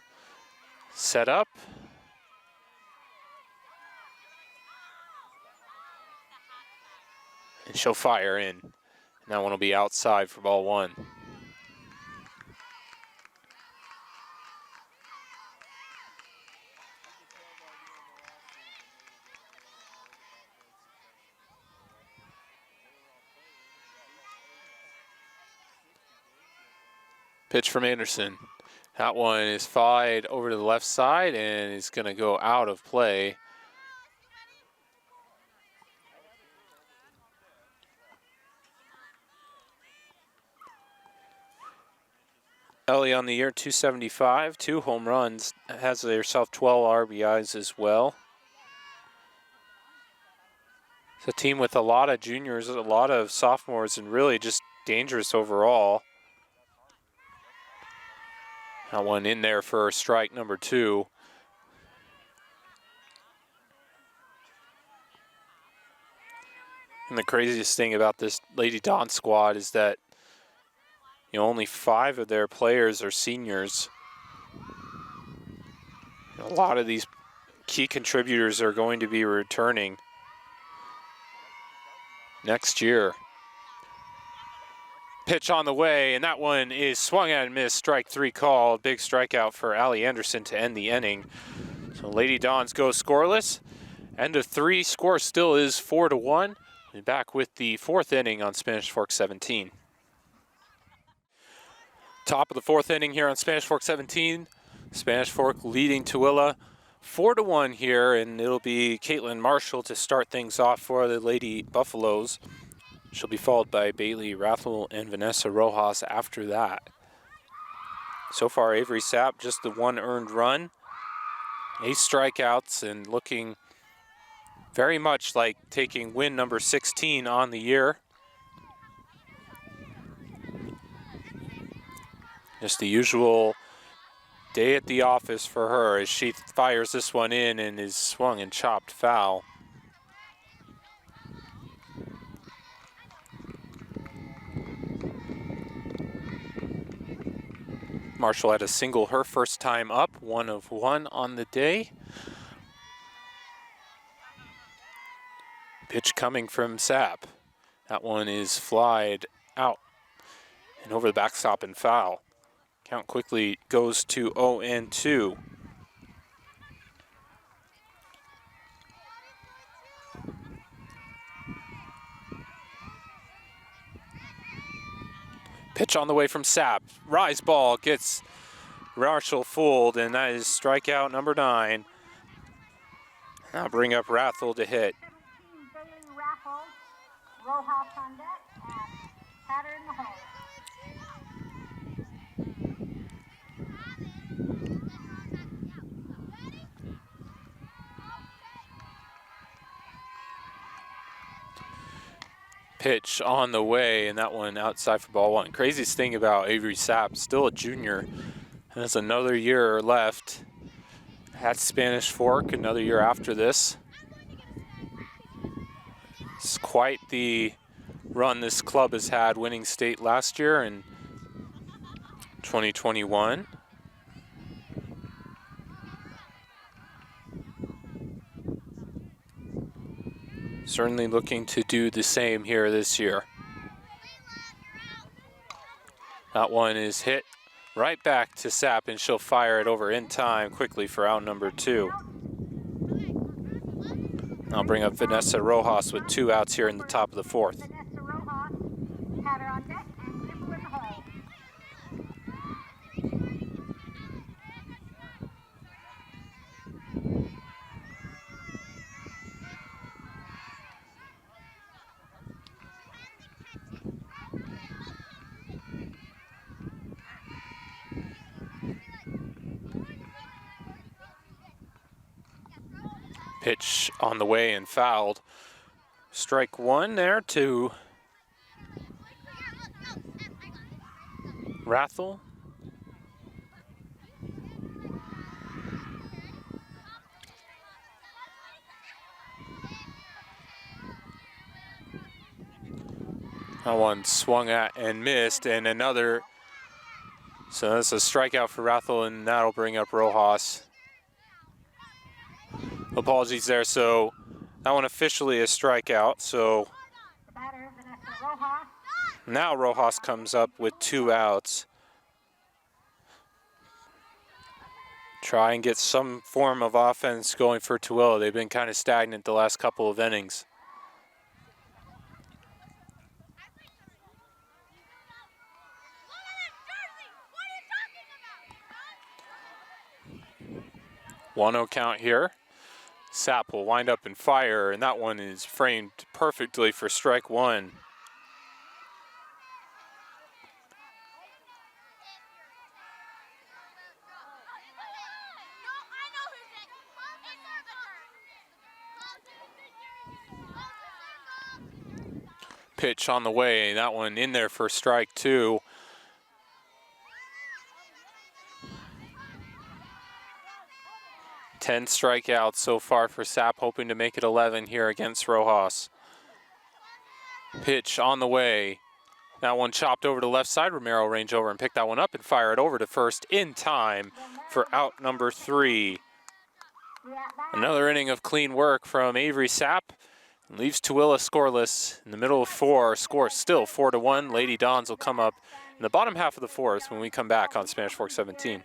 set up. And she'll fire in. And that one will be outside for ball 1. Pitch from Anderson. That one is fied over to the left side and is going to go out of play. Ellie on the year, 275, 2 home runs, has herself 12 RBIs as well. It's a team with a lot of juniors, a lot of sophomores, and really just dangerous overall. That one in there for strike number 2. And the craziest thing about this Lady Dawn squad is that only 5 of their players are seniors. A lot of these key contributors are going to be returning next year. Pitch on the way, and that one is swung at and missed. Strike 3 call. Big strikeout for Allie Anderson to end the inning. So Lady Dawns go scoreless. End of 3. Score still is 4-1. And back with the 4th inning on Spanish Fork 17. Top of the 4th inning here on Spanish Fork 17. Spanish Fork leading Tooele 4-1 here, and it'll be Caitlin Marshall to start things off for the Lady Buffaloes. She'll be followed by Bailey Rathel and Vanessa Rojas after that. So far, Avery Sapp, just the 1 earned run, 8 strikeouts, and looking very much like taking win number 16 on the year. Just the usual day at the office for her as she fires this one in and is swung and chopped foul. Marshall had a single her first time up, 1 of 1 on the day. Pitch coming from Sapp. That one is flied out and over the backstop and foul. Count quickly goes to 0-2. Pitch on the way from Sapp. Rise ball gets Marshall fooled, and that is strikeout number 9. I'll bring up Rathel to hit. 17, Bailey Raffle, Rojas on deck, and Hatter in the hole. Pitch on the way, and that one outside for ball 1. Craziest thing about Avery Sapp, still a junior, has another year left at Spanish Fork, another year after this. It's quite the run this club has had, winning state last year in 2021. Certainly looking to do the same here this year. That one is hit right back to Sapp, and she'll fire it over in time quickly for out number 2. I'll bring up Vanessa Rojas with 2 outs here in the top of the 4th. Vanessa Rojas, Hatter on deck, and Nimble in the hole. on the way and fouled. Strike one there to Rathel. That one swung at and missed, and another. So that's a strikeout for Rathel, and that'll bring up Rojas. Apologies there, so that one officially a strikeout. So now Rojas comes up with 2 outs. Try and get some form of offense going for Tooele. They've been kind of stagnant the last couple of innings. One-0 count here. Sapp will wind up and fire, and that one is framed perfectly for strike one. Pitch on the way, that one in there for strike two. Ten strikeouts so far for Sapp, hoping to make it 11 here against Rojas. Pitch on the way. That one chopped over to left side. Romero range over and pick that one up and fire it over to first in time for out number 3. Another inning of clean work from Avery Sapp. Leaves Tooele scoreless in the middle of 4. Score still 4-1. Lady Dons will come up in the bottom half of the 4th when we come back on Spanish Fork 17.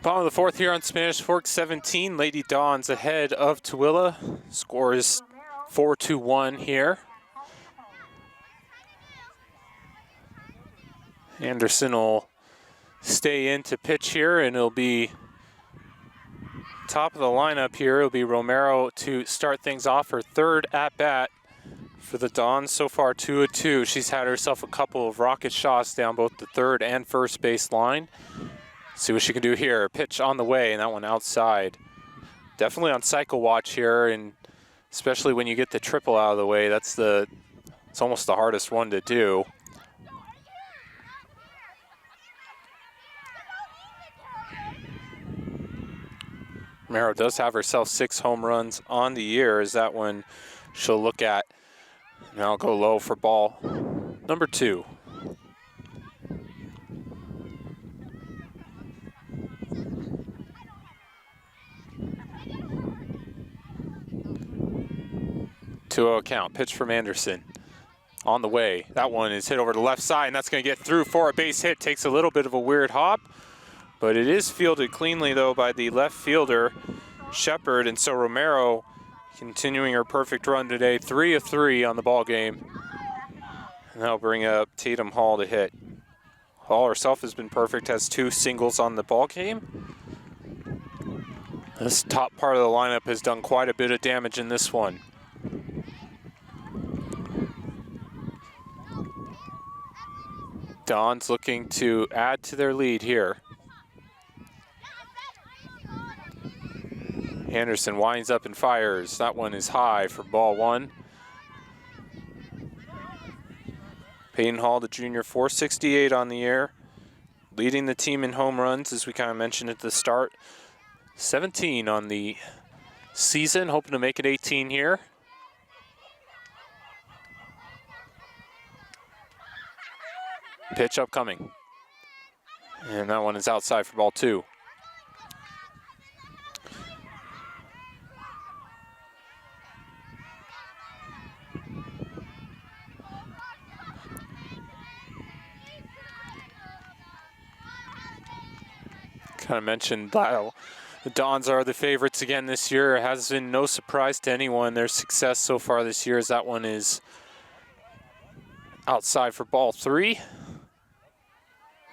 Bottom of the 4th here on Spanish Fork 17. Lady Dons ahead of Tooele. Score is 4-1 here. Anderson will stay in to pitch here, and it'll be top of the lineup here. It'll be Romero to start things off. Her 3rd at-bat for the Dons so far, 2-2. She's had herself a couple of rocket shots down both the 3rd and 1st base line. See what she can do here. Pitch on the way, and that one outside. Definitely on cycle watch here, and especially when you get the triple out of the way, it's almost the hardest one to do. Romero does have herself 6 home runs on the year, as that one she'll look at. And I'll go low for ball number 2. Two-0 count. Pitch from Anderson. On the way. That one is hit over to the left side, and that's going to get through for a base hit. Takes a little bit of a weird hop, but it is fielded cleanly, though, by the left fielder, Shepard. And so Romero continuing her perfect run today, 3 of 3 on the ball game. And that'll bring up Tatum Hall to hit. Hall herself has been perfect, has 2 singles on the ball game. This top part of the lineup has done quite a bit of damage in this one. Dons looking to add to their lead here. Anderson winds up and fires. That one is high for ball 1. Peyton Hall, the junior, 468 on the year. Leading the team in home runs, as we kind of mentioned at the start. 17 on the season, hoping to make it 18 here. Pitch upcoming. And that one is outside for ball 2. Kind of mentioned the Dons are the favorites again this year. It has been no surprise to anyone. Their success so far this year, as that one is outside for ball 3.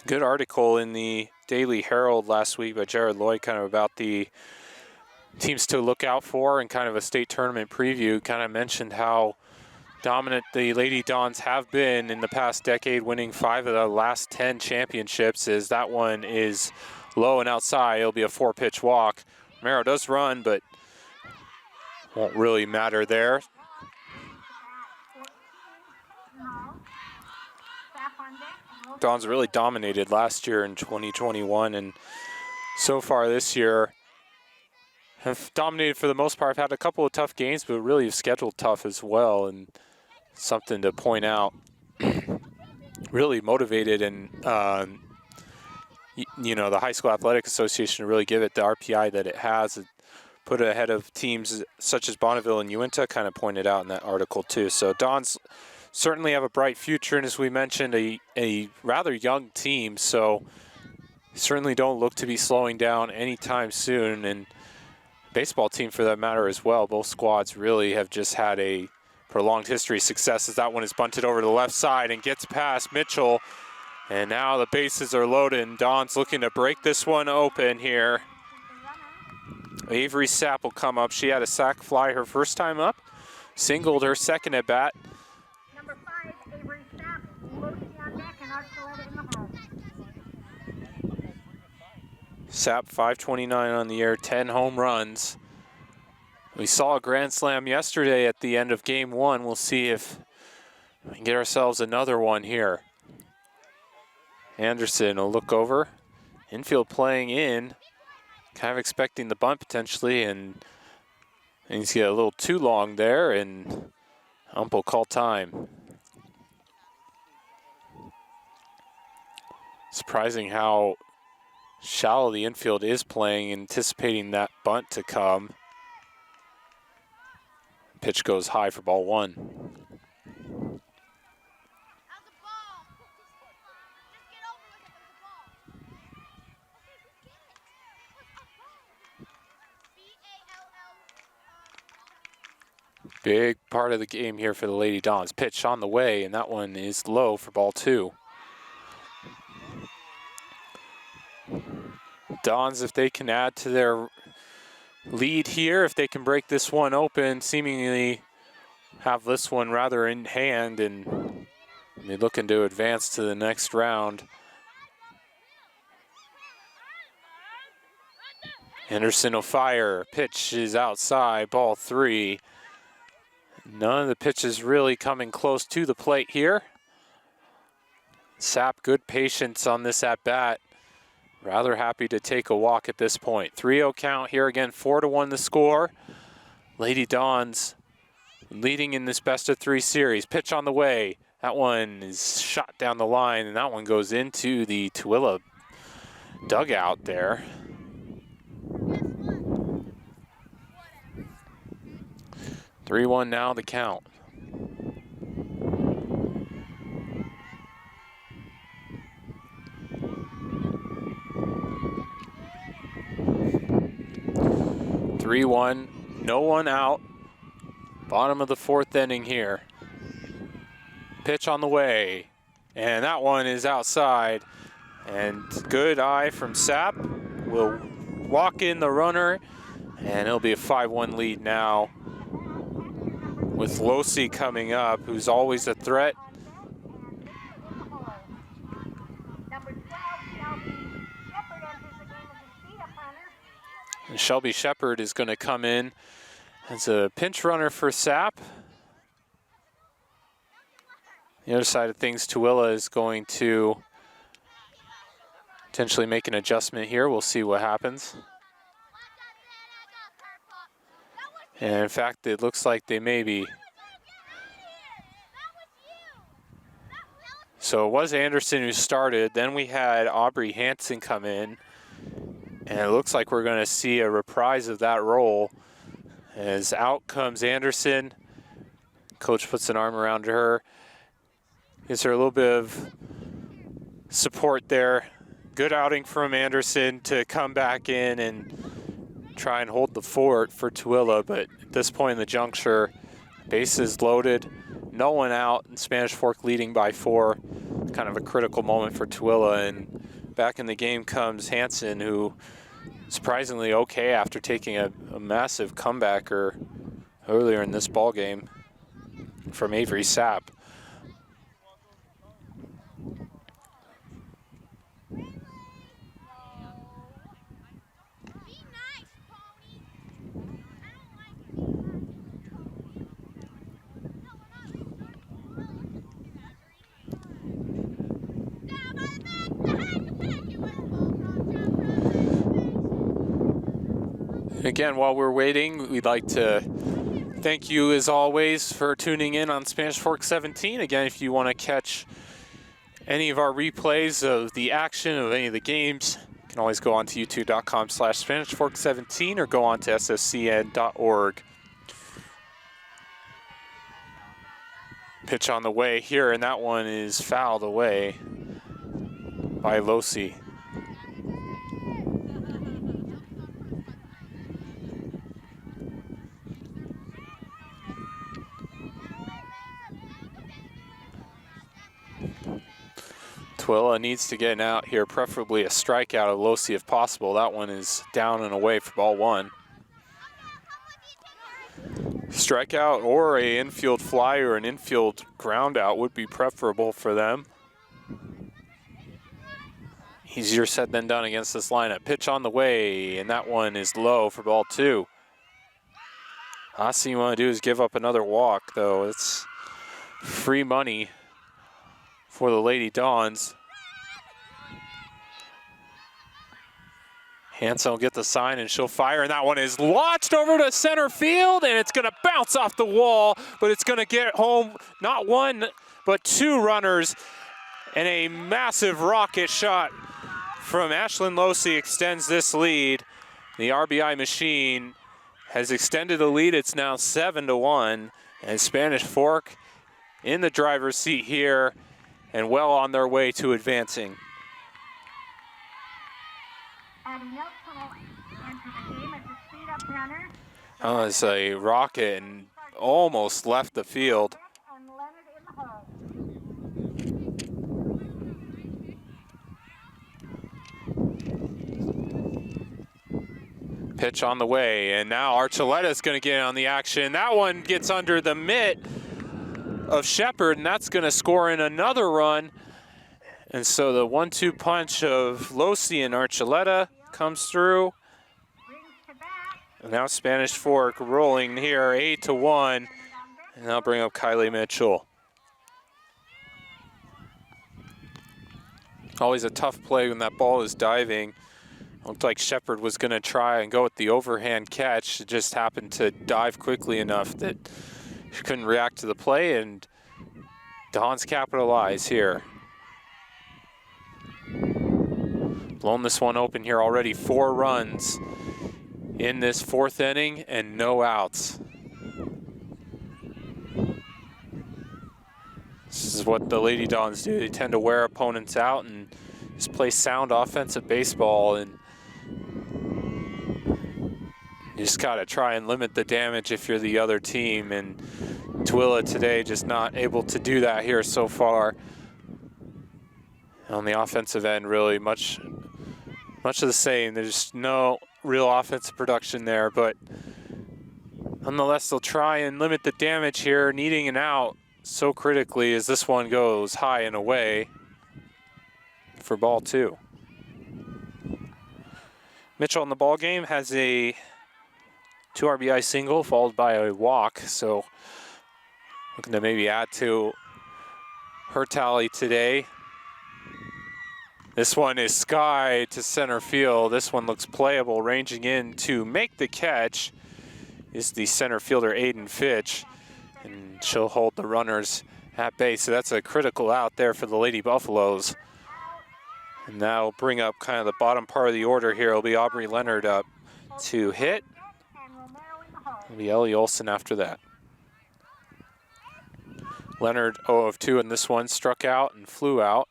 Good article in the Daily Herald last week by Jared Lloyd, kind of about the teams to look out for and kind of a state tournament preview. Kind of mentioned how dominant the Lady Dons have been in the past decade, winning 5 of the last 10 championships. As that one is low and outside, it'll be a 4-pitch walk. Romero does run, but Won't really matter there. Dons really dominated last year in 2021, and so far this year have dominated for the most part. Have had a couple of tough games, but really have scheduled tough as well, and something to point out. Really motivated, and you know, the High School Athletic Association to really give it the RPI that it has, put it ahead of teams such as Bonneville and Uinta, kind of pointed out in that article too. So Dons certainly have a bright future, and as we mentioned, a rather young team, so certainly don't look to be slowing down anytime soon, and baseball team for that matter as well. Both squads really have just had a prolonged history of success, as that one is bunted over to the left side and gets past Mitchell, and now the bases are loaded, and Don's looking to break this one open here. Avery Sapp will come up. She had a sac fly her first time up, singled her second at bat. Number 5, Avery Sapp, Lucy on deck, and Archuleta in the home. Sapp 529 on the year, 10 home runs. We saw a grand slam yesterday at the end of game 1. We'll see if we can get ourselves another one here. Anderson will look over. Infield playing in. Kind of expecting the bunt potentially, and he's got a little too long there, and ump will call time. Surprising how shallow the infield is playing, anticipating that bunt to come. Pitch goes high for ball 1. Big part of the game here for the Lady Dons. Pitch on the way, and that one is low for ball 2. Dons, if they can add to their lead here, if they can break this one open, seemingly have this one rather in hand, and be looking to advance to the next round. Anderson will fire. Pitch is outside, ball 3. None of the pitches really coming close to the plate here. Sapp, good patience on this at bat. Rather happy to take a walk at this point. 3-0 count here again, 4-1 the score. Lady Dons leading in this best of 3 series. Pitch on the way. That one is shot down the line, and that one goes into the Tooele dugout there. 3-1 now the count. No one out. Bottom of the 4th inning here. Pitch on the way, and that one is outside. And good eye from Sapp. Will walk in the runner, and it'll be a 5-1 lead now, with Losi coming up, who's always a threat. And Shelby Shepard is going to come in as a pinch runner for Sapp. The other side of things, Tooele is going to potentially make an adjustment here. We'll see what happens. And in fact, it looks like they may be. So it was Anderson who started. Then we had Aubrey Hansen come in. And it looks like we're going to see a reprise of that role. As out comes Anderson. Coach puts an arm around her. Gives her a little bit of support there. Good outing from Anderson to come back in and try and hold the fort for Tooele. But at this point in the juncture, bases loaded, no one out, and Spanish Fork leading by 4. Kind of a critical moment for Tooele. And back in the game comes Hansen, who surprisingly okay after taking a massive comebacker earlier in this ball game from Avery Sapp. Again, while we're waiting, we'd like to thank you as always for tuning in on Spanish Fork 17. Again, if you want to catch any of our replays of the action of any of the games, you can always go on to youtube.com/SpanishFork17 or go on to sscn.org. Pitch on the way here, and that one is fouled away by Losi. Tooele needs to get out here, preferably a strikeout of Losi if possible. That one is down and away for ball one. Strikeout or a infield fly or an infield ground out would be preferable for them. Easier said than done against this lineup. Pitch on the way, and that one is low for ball two. Last thing you want to do is give up another walk, though. It's free money for the Lady Dons. Hanson will get the sign and she'll fire, and that one is launched over to center field, and it's going to bounce off the wall, but it's going to get home not one, but two runners, and a massive rocket shot from Ashlyn Losi extends this lead. The RBI machine has extended the lead. It's now 7-1, and Spanish Fork in the driver's seat here and well on their way to advancing. That was a rocket and almost left the field. Pitch on the way, and now Archuleta's going to get on the action. That one gets under the mitt of Shepard, and that's going to score in another run. And so the 1-2 punch of Losi and Archuleta comes through. And now Spanish Fork rolling here, 8-1. And I'll bring up Kylie Mitchell. Always a tough play when that ball is diving. Looked like Shepard was going to try and go with the overhand catch. It just happened to dive quickly enough that she couldn't react to the play, and Dons capitalize here. Blown this one open here already. 4 runs in this 4th inning and no outs. This is what the Lady Dons do. They tend to wear opponents out and just play sound offensive baseball, and you just gotta try and limit the damage if you're the other team, and Tooele today just not able to do that here so far. On the offensive end, really much of the same. There's no real offensive production there, but nonetheless, they'll try and limit the damage here, needing an out so critically as this one goes high and away for ball 2. Mitchell in the ball game has a 2 RBI single followed by a walk, so looking to maybe add to her tally today. This one is sky to center field. This one looks playable. Ranging in to make the catch is the center fielder Aiden Fitch, and she'll hold the runners at base. So that's a critical out there for the Lady Buffaloes. And now we'll bring up kind of the bottom part of the order here. It'll be Aubrey Leonard up to hit. It'll be Ellie Olsen after that. Leonard 0 of 2 in this one, struck out and flew out.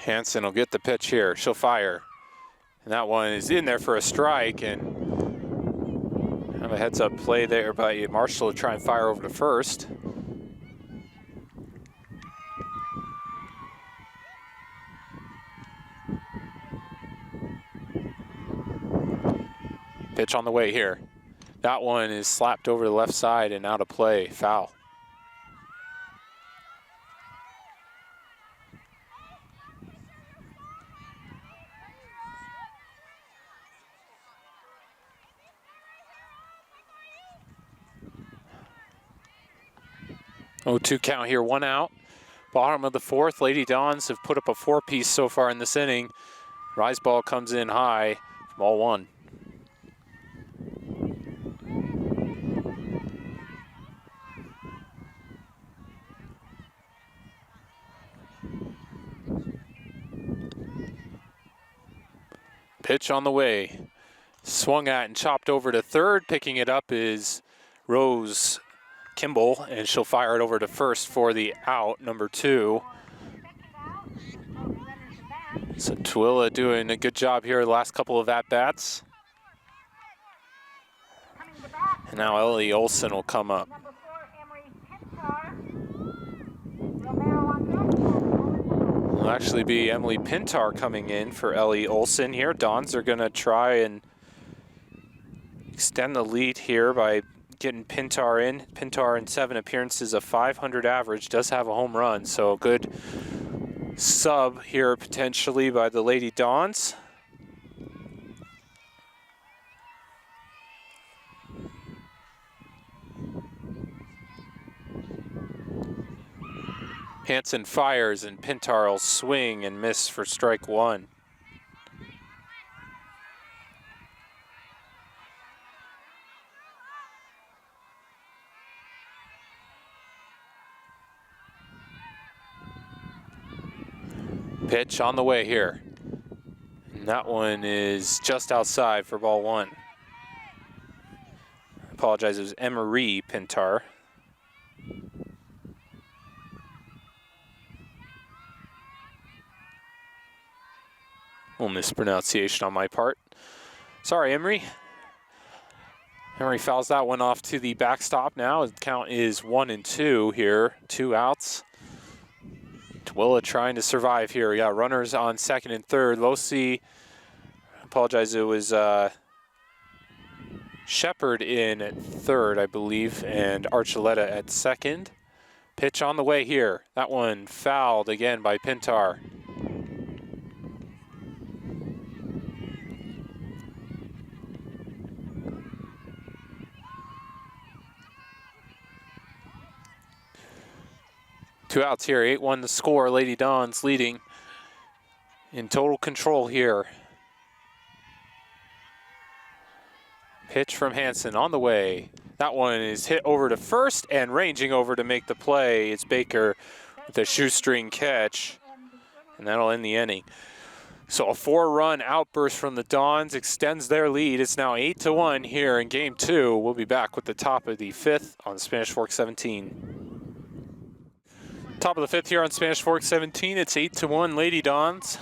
Hanson will get the pitch here. She'll fire. And that one is in there for a strike, and have a heads-up play there by Marshall to try and fire over to first. Pitch on the way here. That one is slapped over the left side and out of play, foul. 0-2 count here, 1 out. Bottom of the fourth, Lady Dons have put up a 4-piece so far in this inning. Rise ball comes in high, ball 1. Pitch on the way. Swung at and chopped over to third. Picking it up is Rose Kimball, and she'll fire it over to first for the out, number 2. So Tooele doing a good job here the last couple of at-bats. And now Ellie Olsen will come up. It'll actually be Emily Pintar coming in for Ellie Olsen here. Dons are going to try and extend the lead here by getting Pintar in. Pintar in 7 appearances, a .500 average, does have a home run, so a good sub here potentially by the Lady Dons. Hansen fires and Pintar will swing and miss for strike 1. Pitch on the way here. And that one is just outside for ball 1. I apologize, it was Emery Pintar. Little mispronunciation on my part. Sorry, Emery. Emery fouls that one off to the backstop now. The count is 1-2 here, 2 outs. Tooele trying to survive here. We got runners on second and third. Losi, apologize, it was Shepard in at third, I believe, and Archuleta at second. Pitch on the way here. That one fouled again by Pintar. Two outs here, 8-1 the score. Lady Dons leading in total control here. Pitch from Hansen on the way. That one is hit over to first, and ranging over to make the play. It's Baker with a shoestring catch, and that'll end the inning. So a 4-run outburst from the Dons extends their lead. It's now 8-1 here in game 2. We'll be back with the top of the 5th on Spanish Fork 17. Top of the 5th here on Spanish Fork 17. It's 8-1 Lady Dons.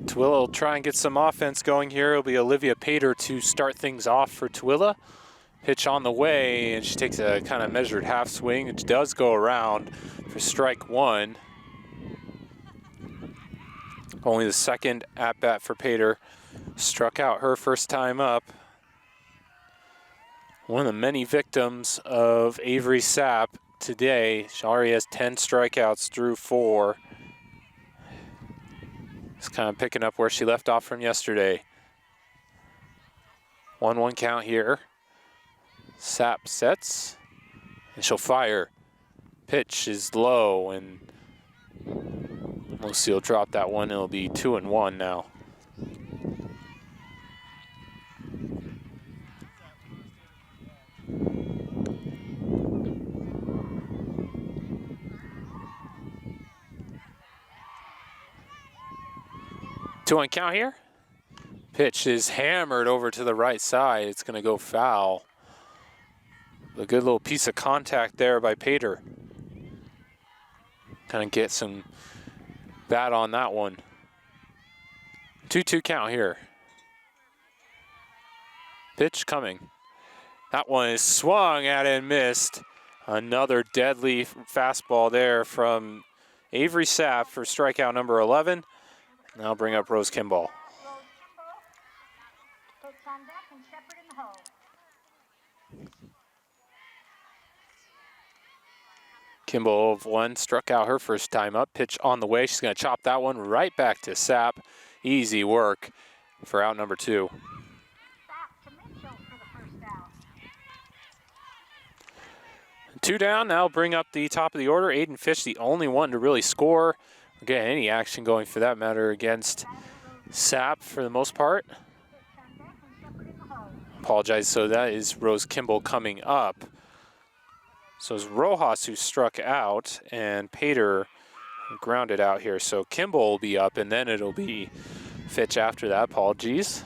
Tooele will try and get some offense going here. It'll be Olivia Pater to start things off for Tooele. Pitch on the way, and she takes a kind of measured half swing. It does go around for strike 1. Only the second at-bat for Pater. Struck out her first time up. One of the many victims of Avery Sapp today. She already has 10 strikeouts through 4. Just kind of picking up where she left off from yesterday. 1-1 count here. Sapp sets, and she'll fire. Pitch is low, and Lucy will drop that one. It'll be 2-1 now. Two-one count here. Pitch is hammered over to the right side. It's going to go foul. A good little piece of contact there by Pater. Kind of get some bat on that one. 2-2 count here. Pitch coming. That one is swung at and missed. Another deadly fastball there from Avery Sapp for strikeout number 11. Now bring up Rose Kimball. Kimball of 1 struck out her first time up. Pitch on the way. She's going to chop that one right back to Sapp. Easy work for out number 2. Two down, now bring up the top of the order. Aiden Fitch, the only one to really score. Or get any action going for that matter against Sapp for the most part. Apologize, so that is Rose Kimball coming up. So it's Rojas who struck out and Pater grounded out here. So Kimball will be up and then it'll be Fitch after that. Apologies.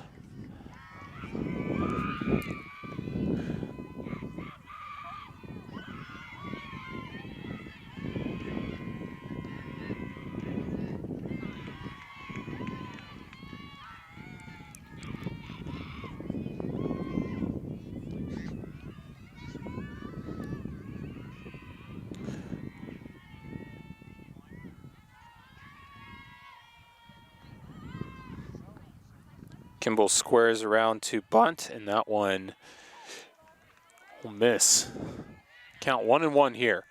Kimball squares around to bunt, and that one will miss. Count 1-1 here.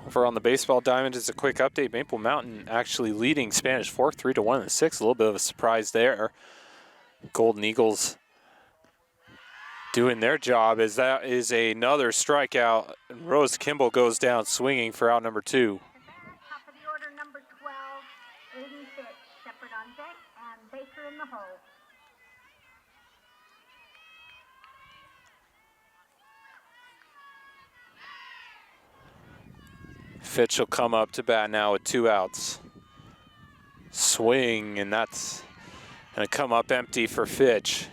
Over on the baseball diamond is a quick update. Maple Mountain actually leading Spanish Fork 3-1 in the sixth. A little bit of a surprise there. Golden Eagles doing their job as that is another strikeout. And Rose Kimball goes down swinging for out number 2. Top of the order, number 12, Aiden Fitch. Shepherd on deck and Baker in the hole. Fitch will come up to bat now with 2 outs. Swing, and that's going to come up empty for Fitch.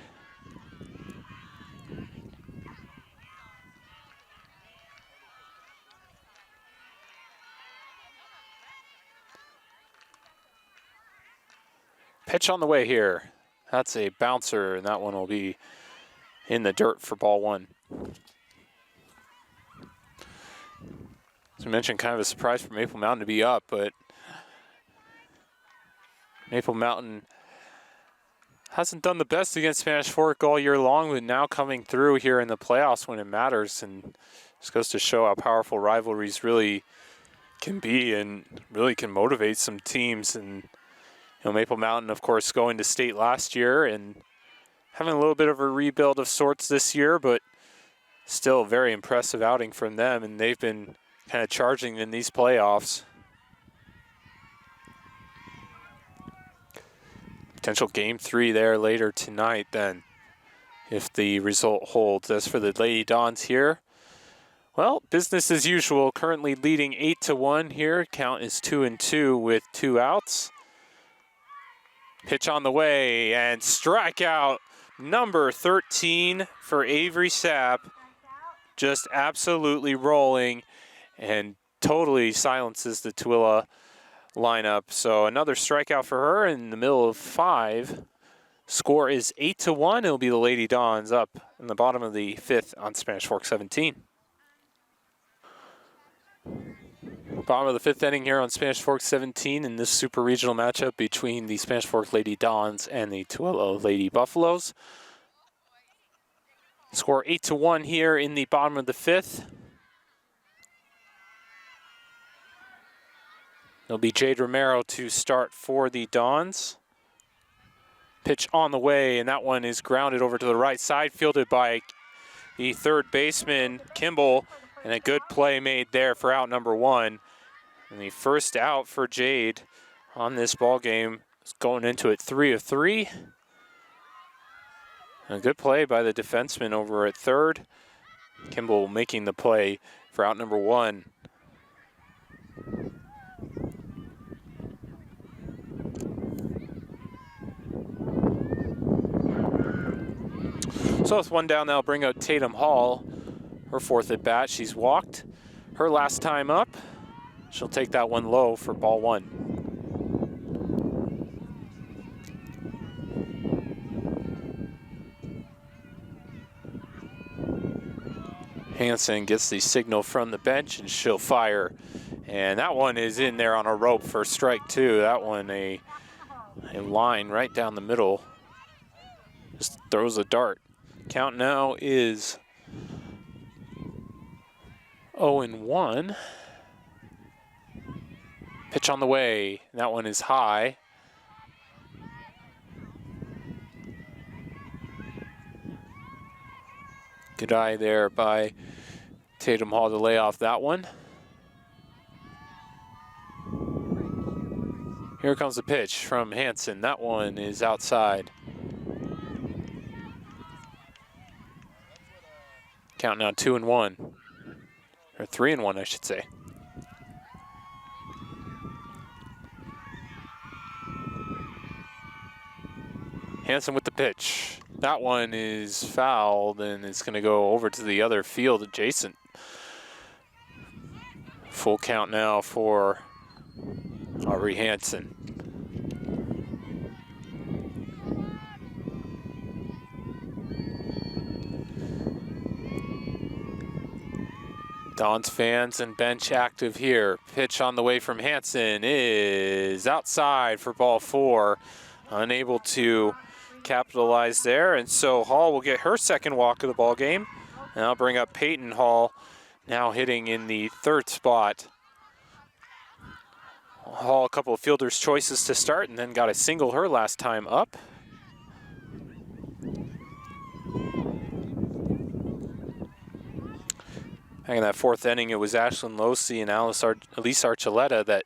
Pitch on the way here. That's a bouncer, and that one will be in the dirt for ball 1. As I mentioned, kind of a surprise for Maple Mountain to be up, but Maple Mountain hasn't done the best against Spanish Fork all year long, but now coming through here in the playoffs when it matters, and just goes to show how powerful rivalries really can be and really can motivate some teams. And Maple Mountain, of course, going to state last year and having a little bit of a rebuild of sorts this year, but still a very impressive outing from them, and they've been kind of charging in these playoffs. Potential game 3 there later tonight then, if the result holds. As for the Lady Dons here, well, business as usual, currently leading 8-1 here. Count is 2-2 with 2 outs. Pitch on the way, and strikeout number 13 for Avery Sapp. Just absolutely rolling and totally silences the Tooele lineup. So another strikeout for her in the middle of 5. Score is 8-1. It'll be the Lady Dons up in the bottom of the 5th on Spanish Fork 17. Bottom of the 5th inning here on Spanish Fork 17 in this super regional matchup between the Spanish Fork Lady Dons and the Tooele Lady Buffaloes. Score 8-1 here in the bottom of the 5th. It'll be Jade Romero to start for the Dons. Pitch on the way, and that one is grounded over to the right side, fielded by the third baseman, Kimball, and a good play made there for out number 1. And the first out for Jade on this ball game is going into it 3 of 3. A good play by the defenseman over at third. Kimball making the play for out number 1. So with 1 down, they'll bring out Tatum Hall, her 4th at bat. She's walked her last time up. She'll take that one low for ball 1. Hansen gets the signal from the bench and she'll fire. And that one is in there on a rope for strike 2. That one a line right down the middle. Just throws a dart. Count now is 0-1. Pitch on the way. That one is high. Good eye there by Tatum Hall to lay off that one. Here comes the pitch from Hansen. That one is outside. Count now 2-1, or 3-1, I should say. Hansen with the pitch. That one is fouled, and it's going to go over to the other field adjacent. Full count now for Avery Hansen. Dons fans and bench active here. Pitch on the way from Hansen is outside for ball 4. Unable to capitalize there, and so Hall will get her second walk of the ball game. And I'll bring up Peyton Hall, now hitting in the 3rd spot. Hall, a couple of fielder's choices to start, and then got a single her last time up. Back in that 4th inning, it was Ashlyn Losey and Elise Archuleta that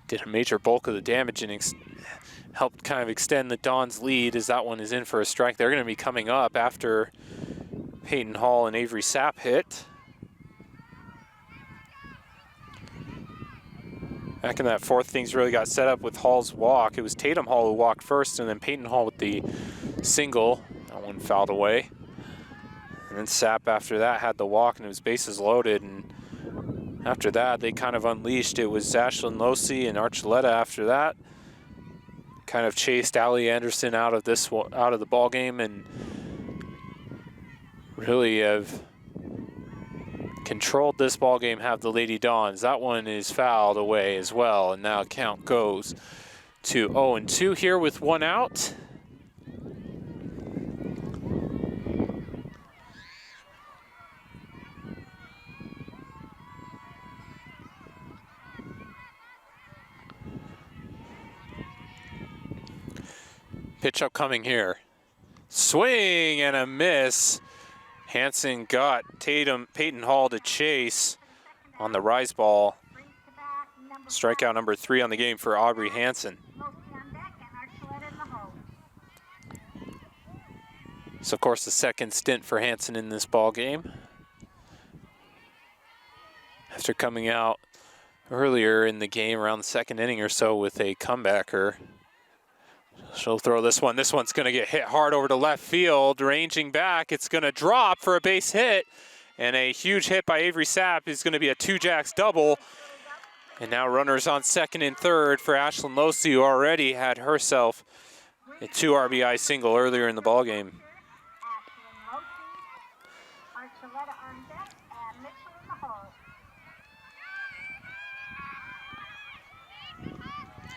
did a major bulk of the damage and helped kind of extend the Dons' lead, as that one is in for a strike. They're going to be coming up after Peyton Hall and Avery Sapp hit. Back in that 4th, things really got set up with Hall's walk. It was Tatum Hall who walked first, and then Peyton Hall with the single. That one fouled away. And then Sapp after that had the walk, and it was bases loaded. And after that, they kind of unleashed. It was Ashlyn Losey and Archuleta after that. Kind of chased Allie Anderson out of the ball game, and really have controlled this ball game. Have the Lady Dons. That one is fouled away as well, and now count goes to 0-2 here with 1 out. Pitch upcoming here. Swing and a miss. Hansen got Peyton Hall to chase on the rise ball. Strikeout number 3 on the game for Aubrey Hansen. So of course the second stint for Hansen in this ball game. After coming out earlier in the game around the 2nd inning or so with a comebacker. She'll throw this one. This one's going to get hit hard over to left field. Ranging back, it's going to drop for a base hit. And a huge hit by Avery Sapp is going to be a 2-jacks double. And now runners on 2nd and 3rd for Ashlyn Losey, who already had herself a 2 RBI single earlier in the ballgame.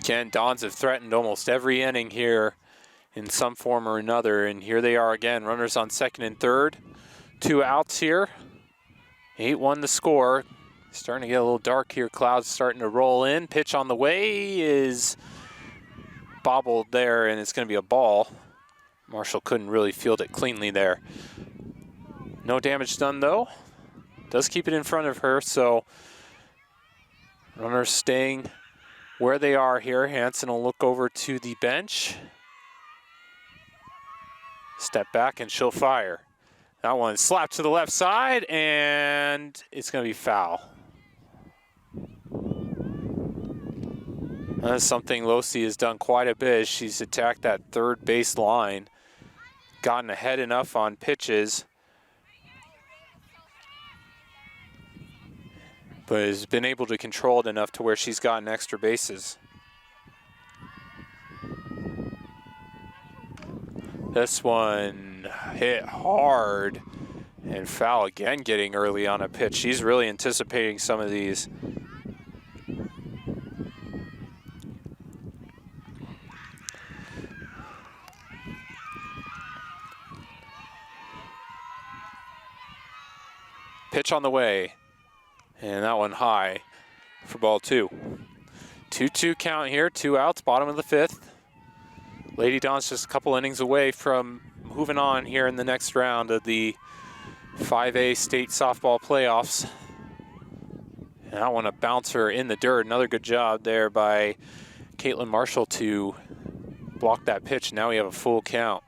Again, Dons have threatened almost every inning here in some form or another, and here they are again, runners on 2nd and 3rd. 2 outs here. 8-1 the score. Starting to get a little dark here. Clouds starting to roll in. Pitch on the way is bobbled there, and it's going to be a ball. Marshall couldn't really field it cleanly there. No damage done, though. Does keep it in front of her, so runners staying where they are here. Hansen will look over to the bench. Step back and she'll fire. That one slapped to the left side, and it's going to be foul. That's something Losey has done quite a bit. She's attacked that 3rd base line, gotten ahead enough on pitches, but has been able to control it enough to where she's gotten extra bases. This one hit hard and foul again, getting early on a pitch. She's really anticipating some of these. Pitch on the way. And that one high for ball 2. 2-2 count here, 2 outs, bottom of the 5th. Lady Dons just a couple innings away from moving on here in the next round of the 5A state softball playoffs. And I want to bounce her in the dirt. Another good job there by Caitlin Marshall to block that pitch. Now we have a full count.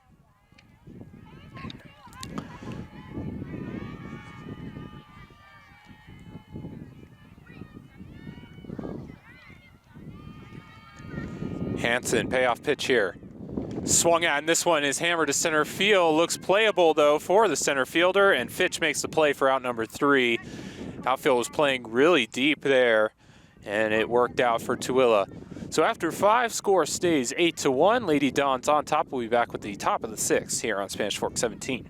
Hansen, payoff pitch here. Swung at, and this one is hammered to center field. Looks playable, though, for the center fielder, and Fitch makes the play for out number 3. Outfield was playing really deep there, and it worked out for Tooele. So after 5, score stays 8-1. Lady Dons on top. We'll be back with the top of the 6th here on Spanish Fork 17.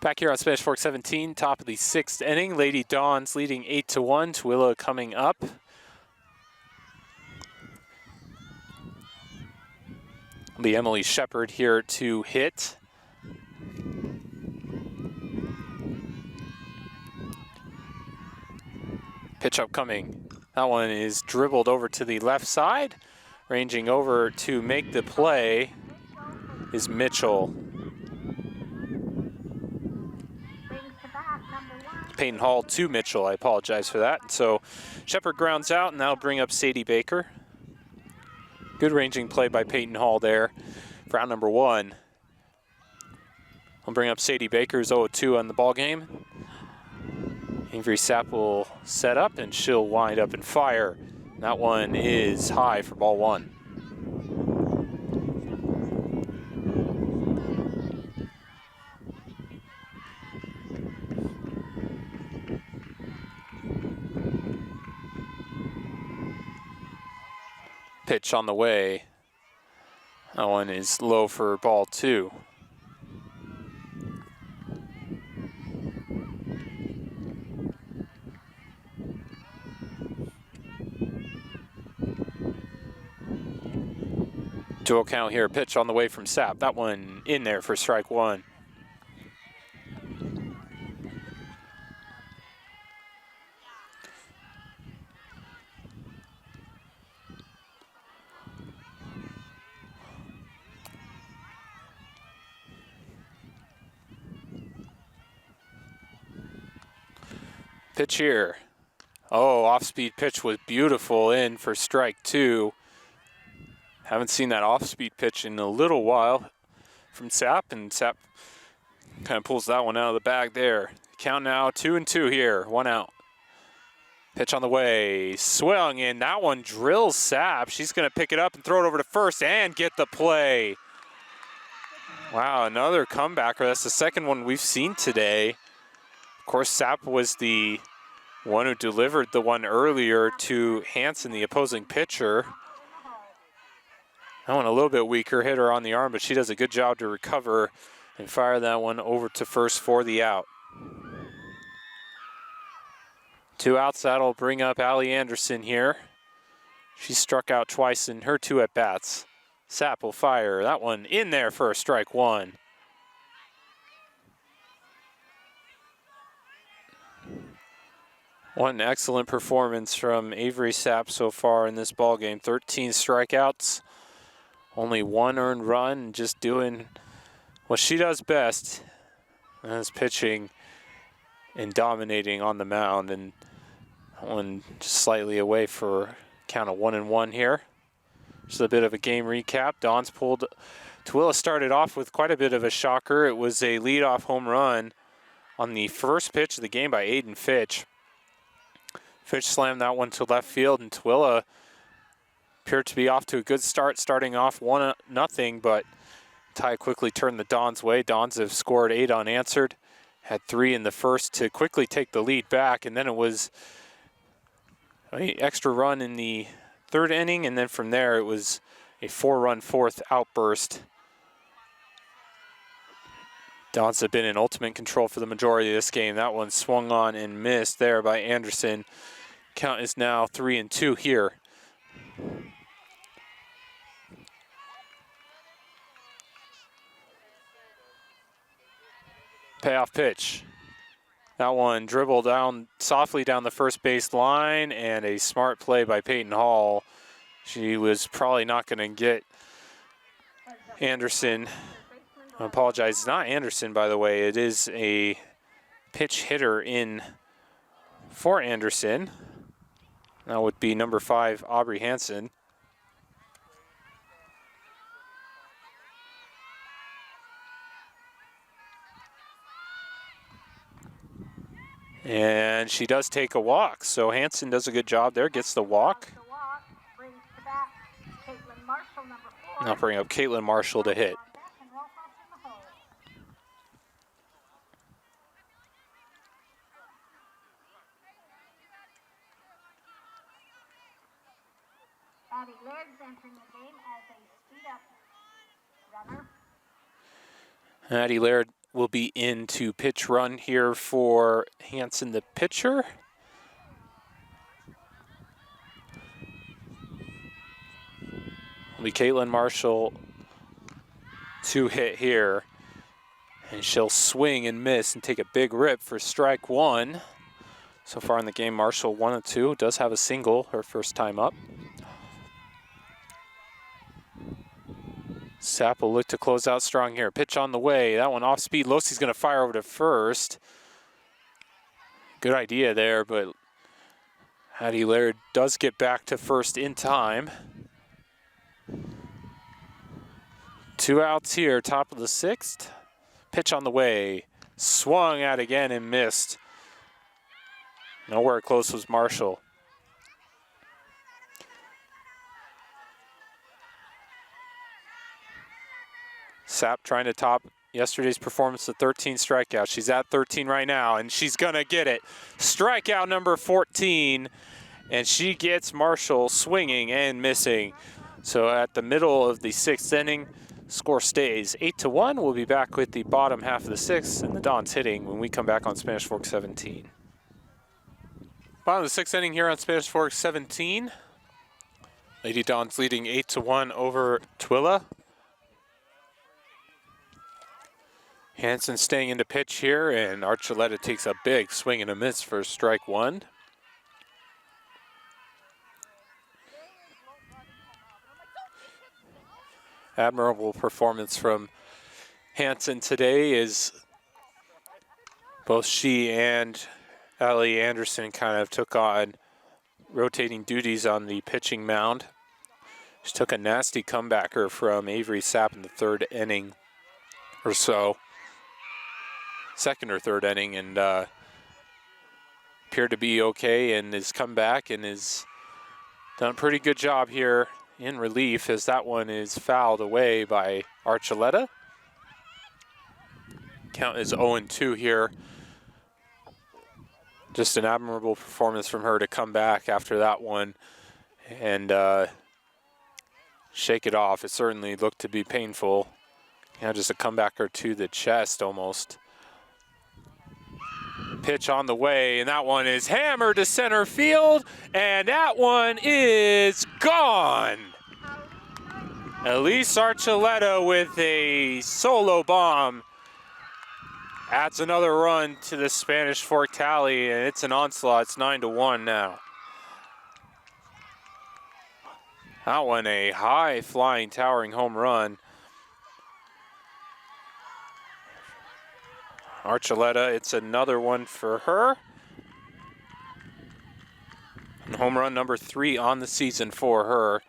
Back here on Spanish Fork 17, top of the 6th inning. Lady Dons leading 8-1. Tooele coming up. The Emily Shepard here to hit. Pitch upcoming. That one is dribbled over to the left side. Ranging over to make the play is Mitchell. Peyton Hall to Mitchell. I apologize for that. So Shepard grounds out, and that'll bring up Sadie Baker. Good ranging play by Peyton Hall there for out number 1. I'll bring up Sadie Baker's 0-2 on the ball game. Avery Sapp will set up, and she'll wind up and fire. That one is high for ball 1. Pitch on the way. That one is low for ball 2. Dual count here, pitch on the way from Sapp. That one in there for strike 1. Pitch here. Oh, off-speed pitch was beautiful in for strike 2. Haven't seen that off-speed pitch in a little while from Sapp, and Sapp kind of pulls that one out of the bag there. Count now 2-2 here, 1 out. Pitch on the way, swung in. That one drills Sapp. She's going to pick it up and throw it over to first and get the play. Wow, another comebacker. That's the second one we've seen today. Of course, Sapp was the one who delivered the one earlier to Hansen, the opposing pitcher. That one a little bit weaker, hit her on the arm, but she does a good job to recover and fire that one over to first for the out. 2 outs, that'll bring up Allie Anderson here. She struck out twice in her 2 at-bats. Sapp will fire that one in there for a strike 1. One excellent performance from Avery Sapp so far in this ballgame. 13 strikeouts, only 1 earned run, just doing what she does best. And that's pitching and dominating on the mound. And one just slightly away for count of 1-1 here. Just a bit of a game recap. Dons pulled. Tooele started off with quite a bit of a shocker. It was a leadoff home run on the first pitch of the game by Aiden Fitch. Fitch slammed that one to left field, and Tooele appeared to be off to a good start, starting off 1-0, but tie quickly turned the Dons' way. Dons have scored 8 unanswered, had 3 in the first to quickly take the lead back, and then it was an extra run in the 3rd inning, and then from there it was a 4-run 4th outburst. Dons have been in ultimate control for the majority of this game. That one swung on and missed there by Anderson. Count is now 3-2 here. Payoff pitch. That one dribbled down softly down the first base line, and a smart play by Peyton Hall. She was probably not going to get Anderson, I apologize, it's not Anderson, by the way. It is a pitch hitter in for Anderson. That would be number 5, Aubrey Hansen. And she does take a walk, so Hansen does a good job there, gets the walk. Now bring up Caitlin Marshall to hit. Addie Laird's entering the game as a speed-up runner. Addie Laird will be in to pitch run here for Hansen, the pitcher. Will be Caitlin Marshall to hit here. And she'll swing and miss and take a big rip for strike 1. So far in the game, Marshall 1 of 2. Does have a single her first time up. Sapp will look to close out strong here. Pitch on the way. That one off speed. Losey's going to fire over to first. Good idea there, but Addie Laird does get back to first in time. 2 outs here, top of the 6th. Pitch on the way. Swung at again and missed. Nowhere close was Marshall. Sapp trying to top yesterday's performance of 13 strikeouts. She's at 13 right now, and she's going to get it. Strikeout number 14, and she gets Marshall swinging and missing. So at the middle of the 6th inning, score stays 8-1. We'll be back with the bottom half of the 6th, and the Dons hitting when we come back on Spanish Fork 17. Bottom of the 6th inning here on Spanish Fork 17. Lady Dons leading 8-1 over Tooele. Hansen staying in the pitch here, and Archuleta takes a big swing and a miss for strike 1. Admirable performance from Hansen today, as both she and Allie Anderson kind of took on rotating duties on the pitching mound. She took a nasty comebacker from Avery Sapp in the 3rd inning or so. 2nd or 3rd inning, and appeared to be okay, and has come back and has done a pretty good job here in relief, as that one is fouled away by Archuleta. Count is 0-2 here. Just an admirable performance from her to come back after that one and shake it off. It certainly looked to be painful. Just a comebacker to the chest almost. Pitch on the way, and that one is hammered to center field, and that one is gone. Elise Archuleta with a solo bomb adds another run to the Spanish Fork tally, and it's an onslaught. It's 9-1 now. That one a high flying, towering home run. Archuleta, it's another one for her. And home run number 3 on the season for her.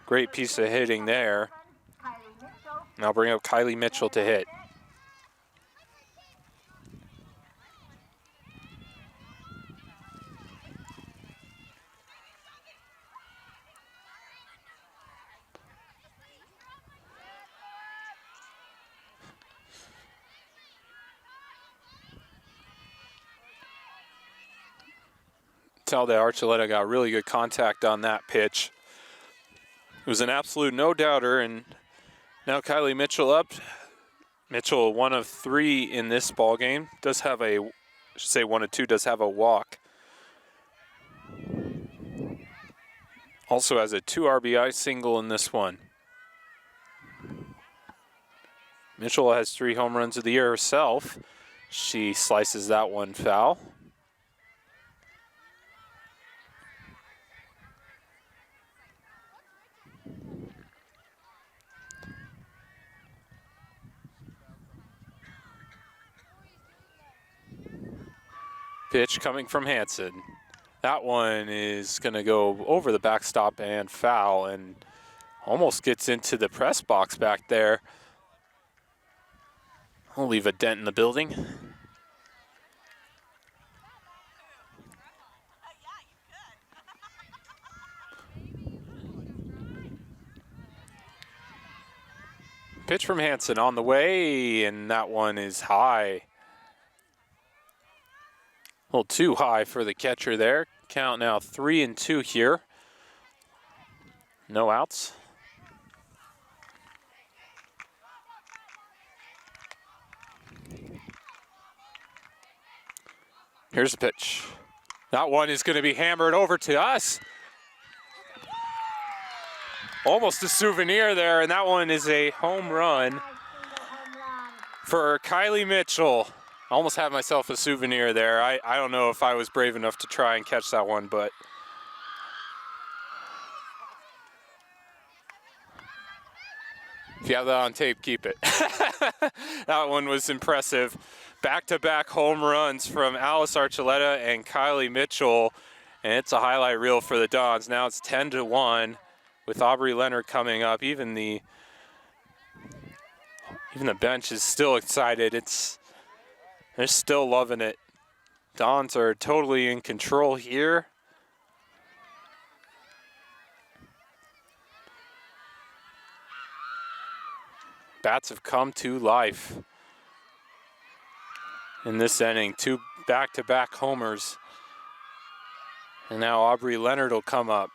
Great piece of hitting there. Now bring up Kylie Mitchell to hit. Tell that Archuleta got really good contact on that pitch. It was an absolute no-doubter, and now Kylie Mitchell up. Mitchell 1 of 3 in this ball game. Does have a, I should say 1 of 2, does have a walk. Also has a 2 RBI single in this one. Mitchell has 3 home runs of the year herself. She slices that one foul. Pitch coming from Hansen. That one is going to go over the backstop and foul, and almost gets into the press box back there. I'll leave a dent in the building. Pitch from Hansen on the way, and that one is high. A little too high for the catcher there. Count now 3-2 here. No outs. Here's the pitch. That one is going to be hammered over to us. Almost a souvenir there, and that one is a home run for Kylie Mitchell. I almost had myself a souvenir there. I don't know if I was brave enough to try and catch that one, but if you have that on tape, keep it. That one was impressive. Back-to-back home runs from Alice Archuleta and Kylie Mitchell, and it's a highlight reel for the Dons. Now it's 10-1 with Aubrey Leonard coming up. Even the bench is still excited. They're still loving it. Dons are totally in control here. Bats have come to life in this inning. 2 back-to-back homers. And now Aubrey Leonard will come up.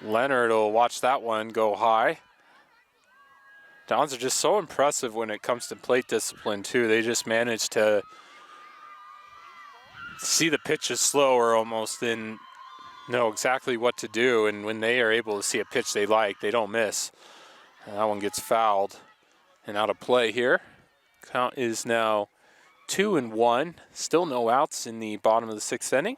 Leonard will watch that one go high. Dons are just so impressive when it comes to plate discipline too. They just manage to see the pitches slower almost and know exactly what to do. And when they are able to see a pitch they like, they don't miss. And that one gets fouled and out of play here. Count is now 2-1. Still no outs in the bottom of the 6th inning.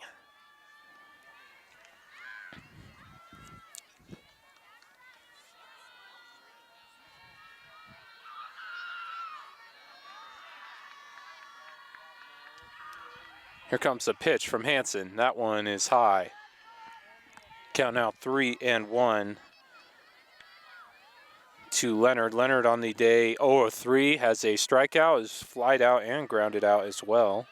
Here comes a pitch from Hansen. That one is high. Count now 3-1 to Leonard. Leonard on the day 0-3, has a strikeout, is flied out and grounded out as well.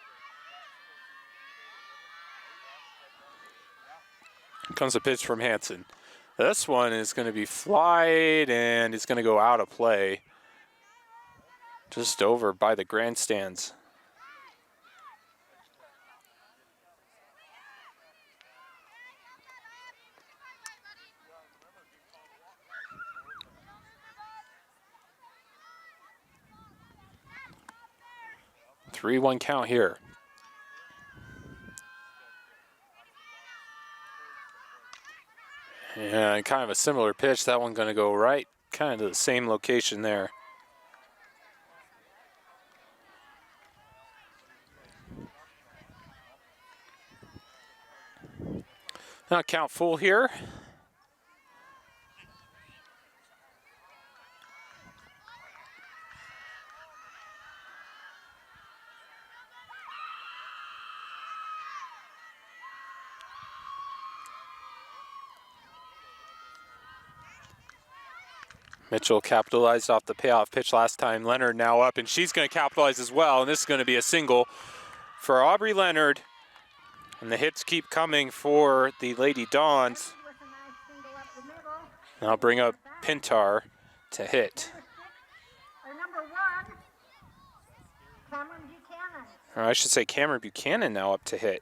Here comes a pitch from Hansen. This one is going to be flied and it's going to go out of play. Just over by the grandstands. Three-one count here. And kind of a similar pitch. That one going to go right, kind of to the same location there. Now count full here. Mitchell capitalized off the payoff pitch last time. Leonard now up, and she's going to capitalize as well, and this is going to be a single for Aubrey Leonard. And the hits keep coming for the Lady Dons. I'll bring up Pintar to hit. Or I should say Cameron Buchanan now up to hit.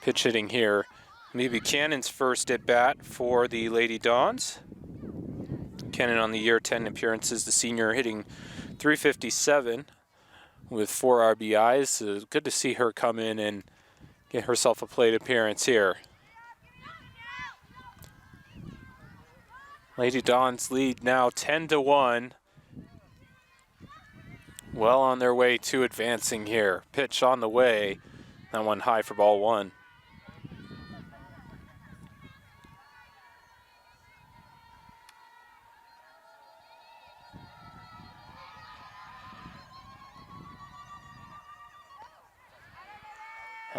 Pitch hitting here. Maybe Buchanan's first at bat for the Lady Dons. Buchanan on the year, 10 appearances. The senior hitting .357 with 4 RBIs. Good to see her come in and get herself a plate appearance here. Lady Dons lead now 10-1. Well on their way to advancing here. Pitch on the way. That one high for ball 1.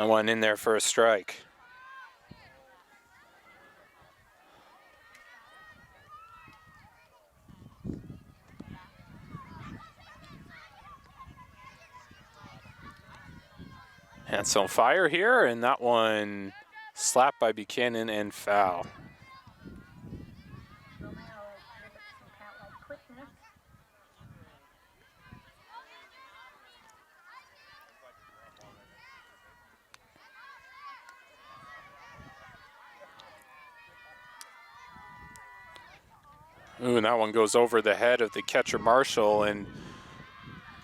That one in there for a strike. Hands on fire here, and that one slapped by Buchanan and foul. Romero exhibits some cat-like quickness. Ooh, and that one goes over the head of the catcher Marshall, and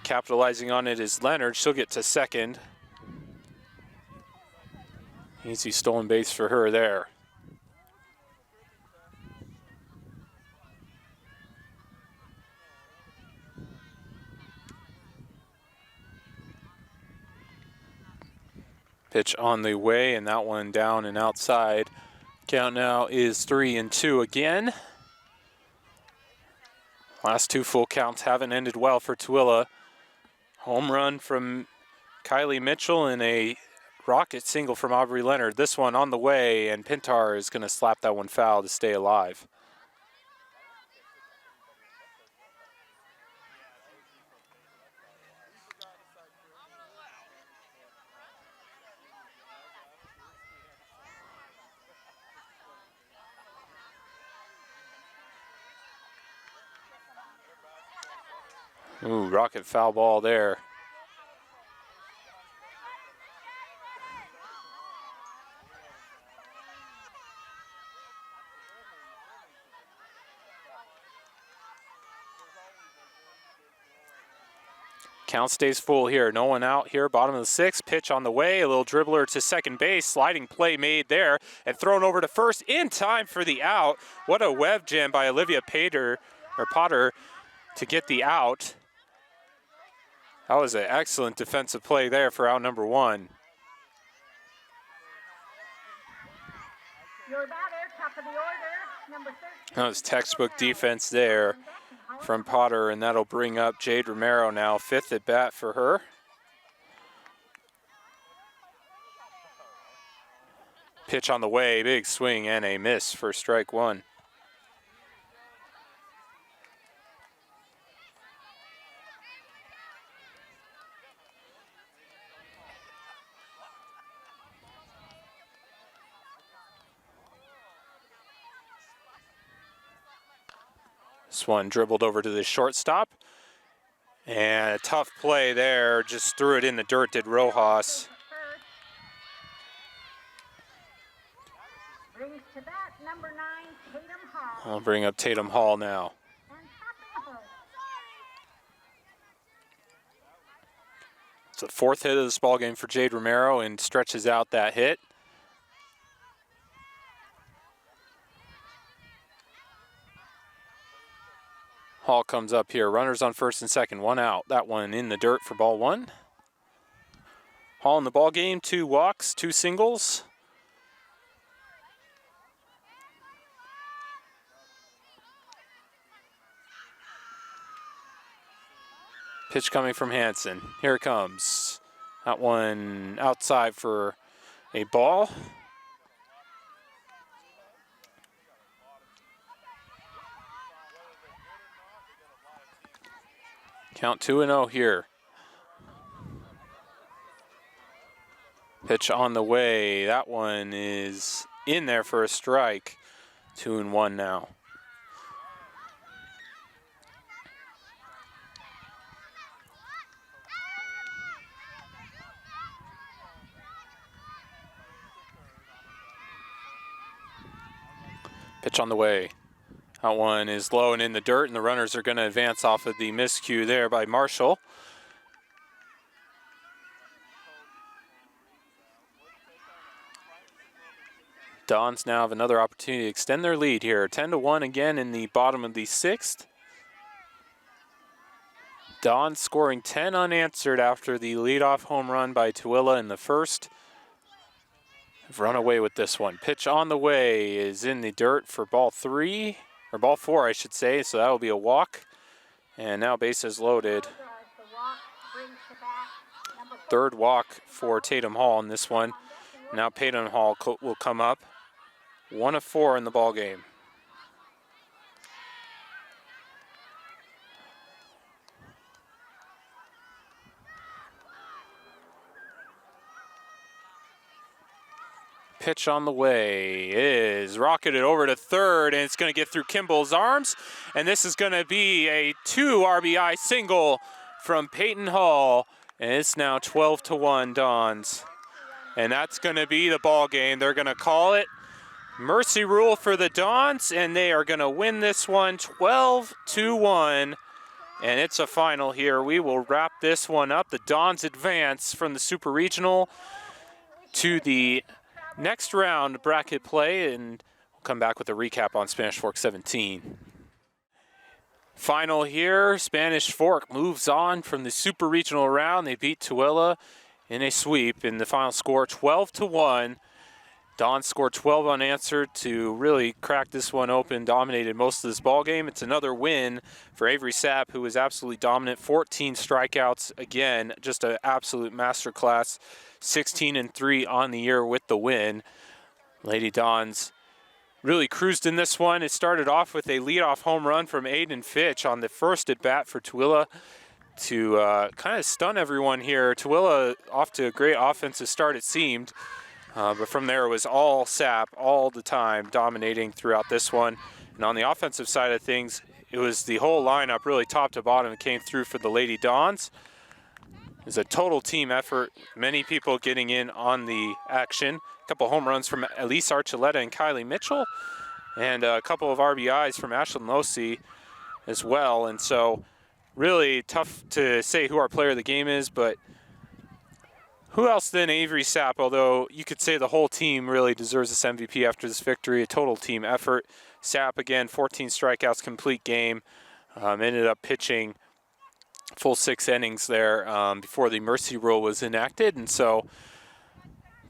capitalizing on it is Leonard. She'll get to second. Easy stolen base for her there. Pitch on the way, and that one down and outside. Count now is 3-2 again. Last two full counts haven't ended well for Tooele. Home run from Kylie Mitchell and a rocket single from Aubrey Leonard. This one on the way, and Pintar is going to slap that one foul to stay alive. Ooh, rocket foul ball there. Count stays full here. No one out here. Bottom of the sixth. Pitch on the way. A little dribbler to second base. Sliding play made there and thrown over to first in time for the out. What a web jam by Olivia Potter to get the out. That was an excellent defensive play there for out number one. Your batter, top of the order, number 13. That was textbook defense there from Potter, and that'll bring up Jade Romero now, fifth at bat for her. Pitch on the way, big swing and a miss for strike one. This one dribbled over to the shortstop. And a tough play there, just threw it in the dirt, did Rojas. Brings to bat number 9, Tatum Hall. I'll bring up Tatum Hall now. And topping her. It's the fourth hit of this ball game for Jade Romero and stretches out that hit. Hall comes up here. Runners on first and second. One out. That one in the dirt for ball one. Hall in the ball game. 2 walks, 2 singles. Pitch coming from Hanson. Here it comes. That one outside for a ball. Count 2-0 here. Pitch on the way. That one is in there for a strike. 2-1 now. Pitch on the way. That one is low and in the dirt, and the runners are going to advance off of the miscue there by Marshall. Dons now have another opportunity to extend their lead here. 10-1 again in the bottom of the sixth. Dons scoring 10 unanswered after the leadoff home run by Tooele in the first. Have run away with this one. Pitch on the way is in the dirt for ball 3. Or ball 4, I should say, so that will be a walk. And now bases loaded. The walk brings to bat number Third walk for Tatum Hall in this one. Now Tatum Hall will come up. 1 of 4 in the ball game. Pitch on the way is rocketed over to third, and it's going to get through Kimball's arms. And this is going to be a 2 RBI single from Peyton Hall. And it's now 12-1 Dons. And that's going to be the ball game. They're going to call it mercy rule for the Dons, and they are going to win this one 12-1. And it's a final here. We will wrap this one up. The Dons advance from the Super Regional to the next round bracket play, and we'll come back with a recap on Spanish Fork 17. Final here, Spanish Fork moves on from the Super Regional round. They beat Tooele in a sweep in the final score 12-1. Don scored 12 unanswered to really crack this one open, dominated most of this ball game. It's another win for Avery Sapp, who was absolutely dominant. 14 strikeouts, again, just an absolute masterclass. 16-3 on the year with the win. Lady Dons really cruised in this one. It started off with a leadoff home run from Aiden Fitch on the first at bat for Tooele to kind of stun everyone here. Tooele off to a great offensive start, it seemed. But from there, it was all Sapp all the time, dominating throughout this one. And on the offensive side of things, it was the whole lineup, really top to bottom, that came through for the Lady Dons. It was a total team effort, many people getting in on the action. A couple home runs from Elise Archuleta and Kylie Mitchell, and a couple of RBIs from Ashlyn Losi as well. And so really tough to say who our player of the game is, but who else than Avery Sapp, although you could say the whole team really deserves this MVP after this victory, a total team effort. Sapp, again, 14 strikeouts, complete game, ended up pitching full 6 innings there before the mercy rule was enacted. And so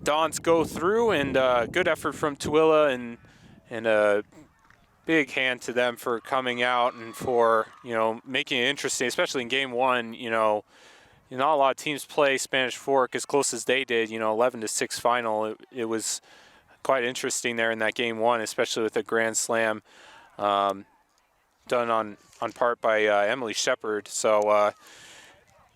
Dons go through, and good effort from Tooele, and a big hand to them for coming out and for, making it interesting, especially in game 1. Not a lot of teams play Spanish Fork as close as they did, 11-6 final. It was quite interesting there in that game 1, especially with a grand slam done on part by Emily Shepard. So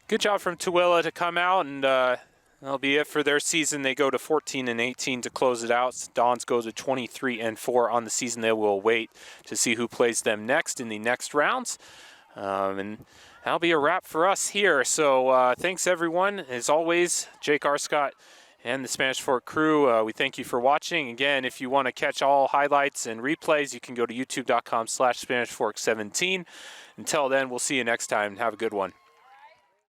good job from Tooele to come out, and that'll be it for their season. They go to 14-18 to close it out. Dons go to 23-4 on the season. They will wait to see who plays them next in the next rounds. And that'll be a wrap for us here. So thanks, everyone. As always, Jake Arscott and the Spanish Fork crew, we thank you for watching. Again, if you want to catch all highlights and replays, you can go to youtube.com/SpanishFork17. Until then, we'll see you next time. Have a good one.